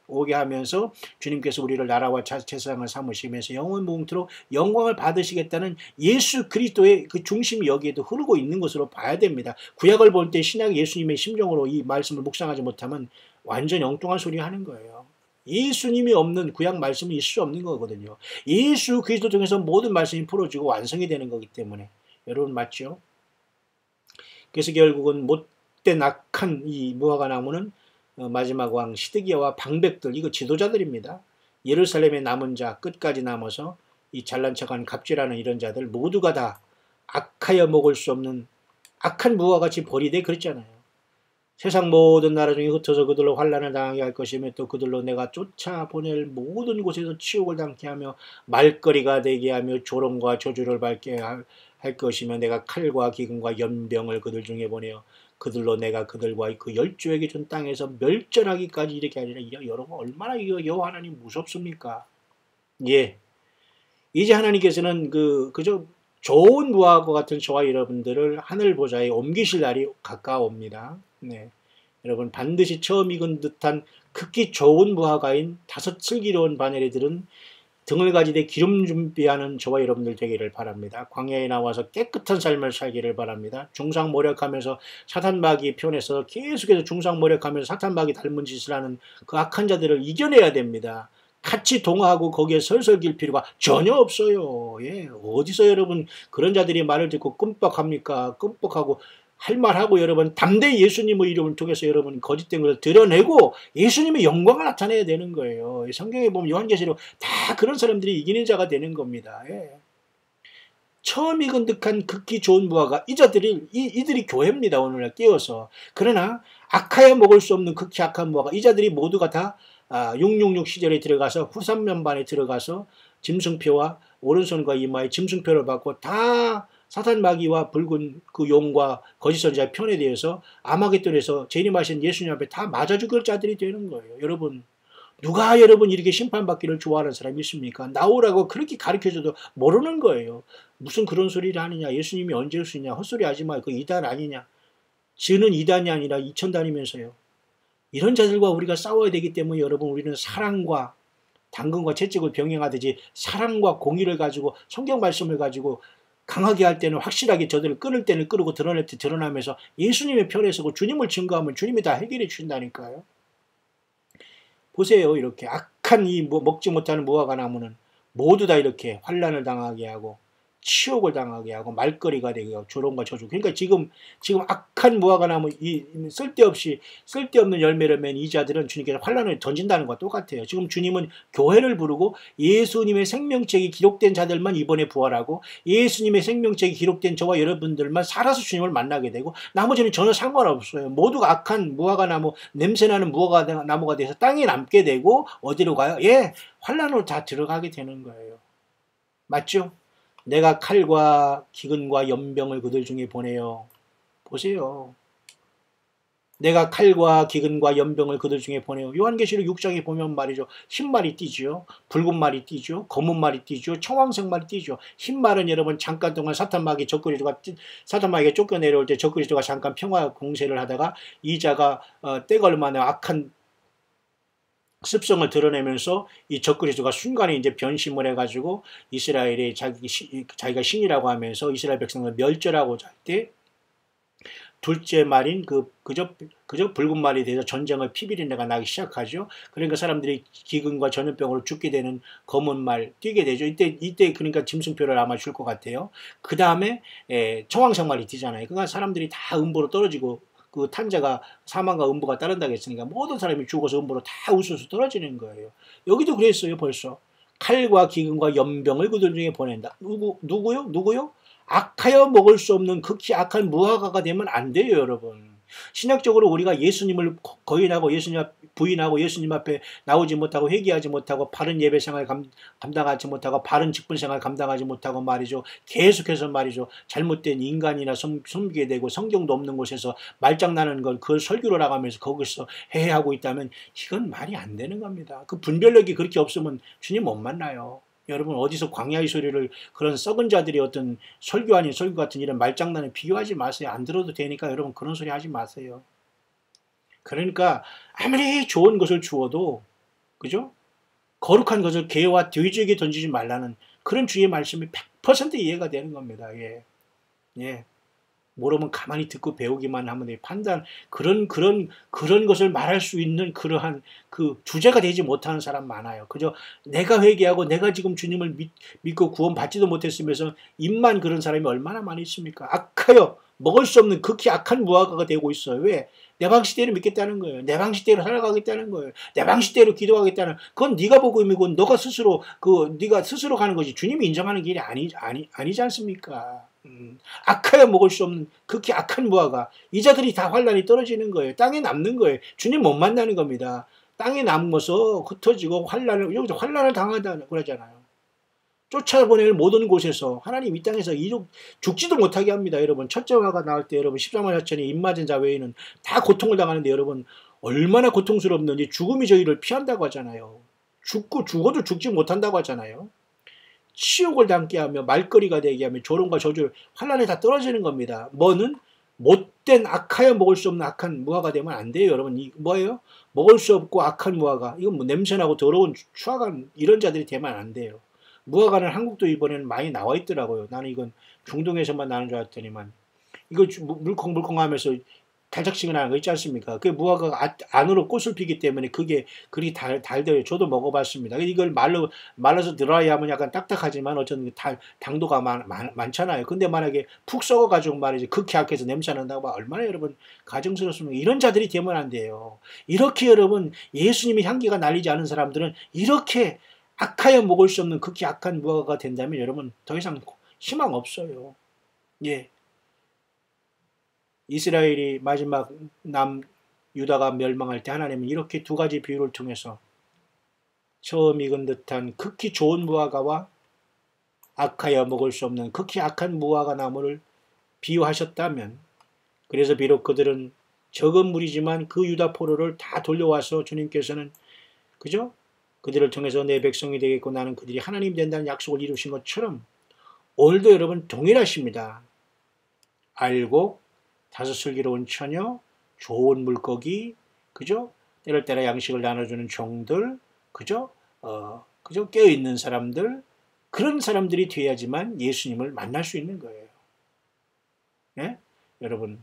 오게 하면서 주님께서 우리를 나라와 제사장을 삼으시면서 영원 무궁토록 영광을 받으시겠다는 예수 그리스도의 그 중심이 여기에도 흐르고 있는 것으로 봐야 됩니다. 구약을 볼 때 신약 예수님의 심정으로 이 말씀을 묵상하지 못하면 완전 엉뚱한 소리 하는 거예요. 예수님이 없는 구약 말씀은 있을 수 없는 거거든요. 예수 그리스도 통해서 모든 말씀이 풀어지고 완성이 되는 거기 때문에. 여러분 맞죠? 그래서 결국은 못된 악한 이 무화과 나무는 마지막 왕 시드기야와 방백들, 이거 지도자들입니다. 예루살렘에 남은 자, 끝까지 남아서 이 잘난 척한 갑질하는 이런 자들 모두가 다 악하여 먹을 수 없는 악한 무화과같이 버리되 그랬잖아요. 세상 모든 나라 중에 흩어서 그들로 환난을 당하게 할 것이며 또 그들로 내가 쫓아보낼 모든 곳에서 치욕을 당케 하며 말거리가 되게 하며 조롱과 저주를 받게 할 것이며 내가 칼과 기근과 연병을 그들 중에 보내어 그들로 내가 그들과 그 열조에게 준 땅에서 멸절하기까지 이렇게 하리라. 여러분 얼마나 이거 여호와 하나님 무섭습니까? 예, 이제 하나님께서는 그저 좋은 무화과 같은 저와 여러분들을 하늘 보좌에 옮기실 날이 가까워옵니다. 네, 여러분 반드시 처음 익은 듯한 극히 좋은 무화과인 다섯 슬기로운 바늘이들은 등을 가지되 기름 준비하는 저와 여러분들 되기를 바랍니다. 광야에 나와서 깨끗한 삶을 살기를 바랍니다. 중상모략하면서 사탄마귀 편에서 계속해서 중상모략하면서 사탄마귀 닮은 짓을 하는 그 악한 자들을 이겨내야 됩니다. 같이 동화하고 거기에 설설길 필요가 전혀 없어요. 예, 어디서 여러분 그런 자들이 말을 듣고 끔뻑합니까? 끔뻑하고 할 말하고 여러분 담대히 예수님의 이름을 통해서 여러분 거짓된 것을 드러내고 예수님의 영광을 나타내야 되는 거예요. 성경에 보면 요한계시록 다 그런 사람들이 이기는 자가 되는 겁니다. 예. 처음 익은 듯한 극히 좋은 무화과 이들이 교회입니다. 오늘날 깨어서. 그러나 악하여 먹을 수 없는 극히 악한 무화과 이자들이 모두가 다 666 시절에 들어가서 후삼면반에 들어가서 짐승표와 오른손과 이마에 짐승표를 받고 다 사탄 마귀와 붉은 그 용과 거짓 선지자의 편에 대해서 아마겟돈에서 재림하신 예수님 앞에 다 맞아 죽을 자들이 되는 거예요. 여러분 누가 여러분 이렇게 심판받기를 좋아하는 사람이 있습니까? 나오라고 그렇게 가르쳐줘도 모르는 거예요. 무슨 그런 소리를 하느냐. 예수님이 언제 올 수 있냐. 헛소리 하지 마. 그 이단 아니냐. 지는 이단이 아니라 이천단이면서요. 이런 자들과 우리가 싸워야 되기 때문에 여러분 우리는 사랑과 당근과 채찍을 병행하듯이 사랑과 공의를 가지고 성경 말씀을 가지고 강하게 할 때는 확실하게 저들을 끊을 때는 끊고 드러낼 때 드러나면서 예수님의 편에 서고 주님을 증거하면 주님이 다 해결해 주신다니까요. 보세요. 이렇게 악한 이 먹지 못하는 무화과 나무는 모두 다 이렇게 환난을 당하게 하고 치욕을 당하게 하고 말거리가 되게 하고 조롱과 저주. 그러니까 지금 악한 무화과 나무 이 쓸데없는 열매를 맺은 이 자들은 주님께서 환난을 던진다는 것과 똑같아요. 지금 주님은 교회를 부르고 예수님의 생명책이 기록된 자들만 이번에 부활하고 예수님의 생명책이 기록된 저와 여러분들만 살아서 주님을 만나게 되고 나머지는 전혀 상관없어요. 모두가 악한 무화과 나무 냄새나는 무화과 나무가 돼서 땅에 남게 되고 어디로 가요? 예, 환난으로 다 들어가게 되는 거예요. 맞죠? 내가 칼과 기근과 연병을 그들 중에 보내요. 보세요. 내가 칼과 기근과 연병을 그들 중에 보내요. 요한계시록 6장에 보면 말이죠. 흰 말이 뛰죠. 붉은 말이 뛰죠. 검은 말이 뛰죠. 청황색 말이 뛰죠. 흰 말은 여러분 잠깐 동안 사탄마귀 사탄마귀가 쫓겨내려올 때 적그리스도가 잠깐 평화 공세를 하다가 이자가 때가 얼마나 악한 습성을 드러내면서 이 적그리스도가 순간에 이제 변심을 해가지고 이스라엘이 자기가 신이라고 하면서 이스라엘 백성을 멸절하고자 할 때 둘째 말인 그저 붉은 말이 돼서 전쟁의 피비린내가 나기 시작하죠. 그러니까 사람들이 기근과 전염병으로 죽게 되는 검은 말 뛰게 되죠. 이때 그러니까 짐승표를 아마 줄 것 같아요. 그 다음에 청황색 말이 뛰잖아요. 그러니까 사람들이 다 음보로 떨어지고 그 탄자가 사망과 음부가 따른다고 했으니까 모든 사람이 죽어서 음부로 다 우수수 떨어지는 거예요. 여기도 그랬어요. 벌써 칼과 기근과 연병을 그들 중에 보낸다. 누구요? 악하여 먹을 수 없는 극히 악한 무화과가 되면 안 돼요. 여러분. 신학적으로 우리가 예수님을 거인하고 예수님 부인하고 예수님 앞에 나오지 못하고 회개하지 못하고 바른 예배생활 감당하지 못하고 바른 직분생활 감당하지 못하고 말이죠. 계속해서 말이죠. 잘못된 인간이나 섬기게 되고 성경도 없는 곳에서 말장나는 걸 그걸 설교로 나가면서 거기서 해하고 있다면 이건 말이 안 되는 겁니다. 그 분별력이 그렇게 없으면 주님 못 만나요. 여러분 어디서 광야의 소리를 그런 썩은 자들이 어떤 설교 아닌 설교 같은 이런 말장난에 비교하지 마세요. 안 들어도 되니까 여러분 그런 소리 하지 마세요. 그러니까 아무리 좋은 것을 주어도 그죠? 거룩한 것을 개와 돼지에게 던지지 말라는 그런 주의 말씀이 100% 이해가 되는 겁니다. 예. 예. 모르면 가만히 듣고 배우기만 하면 돼요. 판단, 그런 것을 말할 수 있는 그러한 그 주제가 되지 못하는 사람 많아요. 그저 내가 회개하고 내가 지금 주님을 믿고 구원받지도 못했으면서 입만 그런 사람이 얼마나 많이 있습니까? 악하여 먹을 수 없는 극히 악한 무화과가 되고 있어요. 왜? 내 방식대로 믿겠다는 거예요. 내 방식대로 살아가겠다는 거예요. 내 방식대로 기도하겠다는. 그건 네가 보고 믿고 너가 스스로 네가 스스로 가는 거지. 주님이 인정하는 길이 아니지 않습니까? 악하여 먹을 수 없는 극히 악한 무화과. 이 자들이 다 환란이 떨어지는 거예요. 땅에 남는 거예요. 주님 못 만나는 겁니다. 땅에 남아서 흩어지고 여기서 환란을 당하다 그러잖아요. 쫓아보낼 모든 곳에서 하나님 이 땅에서 죽지도 못하게 합니다. 여러분 첫째 화가 나올 때 여러분 13만 4천이 입맞은 자 외에는 다 고통을 당하는데 여러분 얼마나 고통스럽는지 죽음이 저희를 피한다고 하잖아요. 죽어도 죽지 못한다고 하잖아요. 치욕을 당케 하며 말거리가 되게 하며 조롱과 저주 환란에 다 떨어지는 겁니다. 뭐는 못된 악하여 먹을 수 없는 악한 무화과 되면 안 돼요. 여러분 뭐예요? 먹을 수 없고 악한 무화과. 이건 뭐 냄새나고 더러운 추악한 이런 자들이 되면 안 돼요. 무화과는 한국도 이번에는 많이 나와 있더라고요. 나는 이건 중동에서만 나는 줄 알았더니만 이거 물컹물컹하면서 달짝지근한 거 있지 않습니까? 그 무화과가 안으로 꽃을 피기 때문에 그게 그리 달대요. 저도 먹어봤습니다. 이걸 말라서 드라이하면 약간 딱딱하지만 어쨌든 당도가 많잖아요. 근데 만약에 푹 썩어가지고 말이지 극히 약해서 냄새 난다고 봐. 얼마나 여러분 가증스럽습니까? 이런 자들이 되면 안 돼요. 이렇게 여러분 예수님의 향기가 날리지 않은 사람들은 이렇게 악하여 먹을 수 없는 극히 악한 무화과가 된다면 여러분 더 이상 희망 없어요. 예. 이스라엘이 마지막 유다가 멸망할 때 하나님은 이렇게 두 가지 비유를 통해서 처음 익은 듯한 극히 좋은 무화과와 악하여 먹을 수 없는 극히 악한 무화과 나무를 비유하셨다면 그래서 비록 그들은 적은 무리지만 그 유다 포로를 다 돌려와서 주님께서는 그죠? 그들을 통해서 내 백성이 되겠고 나는 그들이 하나님 된다는 약속을 이루신 것처럼 오늘도 여러분 동일하십니다. 알고 다소 슬기로운 처녀, 좋은 물고기, 그죠? 때를 따라 양식을 나눠주는 종들, 그죠? 그죠? 깨어있는 사람들, 그런 사람들이 돼야지만 예수님을 만날 수 있는 거예요. 네? 여러분,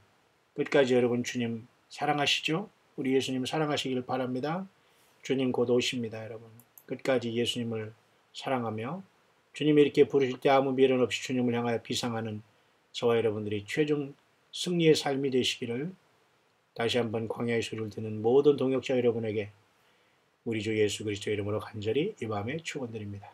끝까지 여러분 주님 사랑하시죠? 우리 예수님 사랑하시길 바랍니다. 주님 곧 오십니다, 여러분. 끝까지 예수님을 사랑하며 주님이 이렇게 부르실 때 아무 미련 없이 주님을 향하여 비상하는 저와 여러분들이 최종 승리의 삶이 되시기를 다시 한번 광야의 소리를 듣는 모든 동역자 여러분에게 우리 주 예수 그리스도 이름으로 간절히 이 밤에 축원드립니다.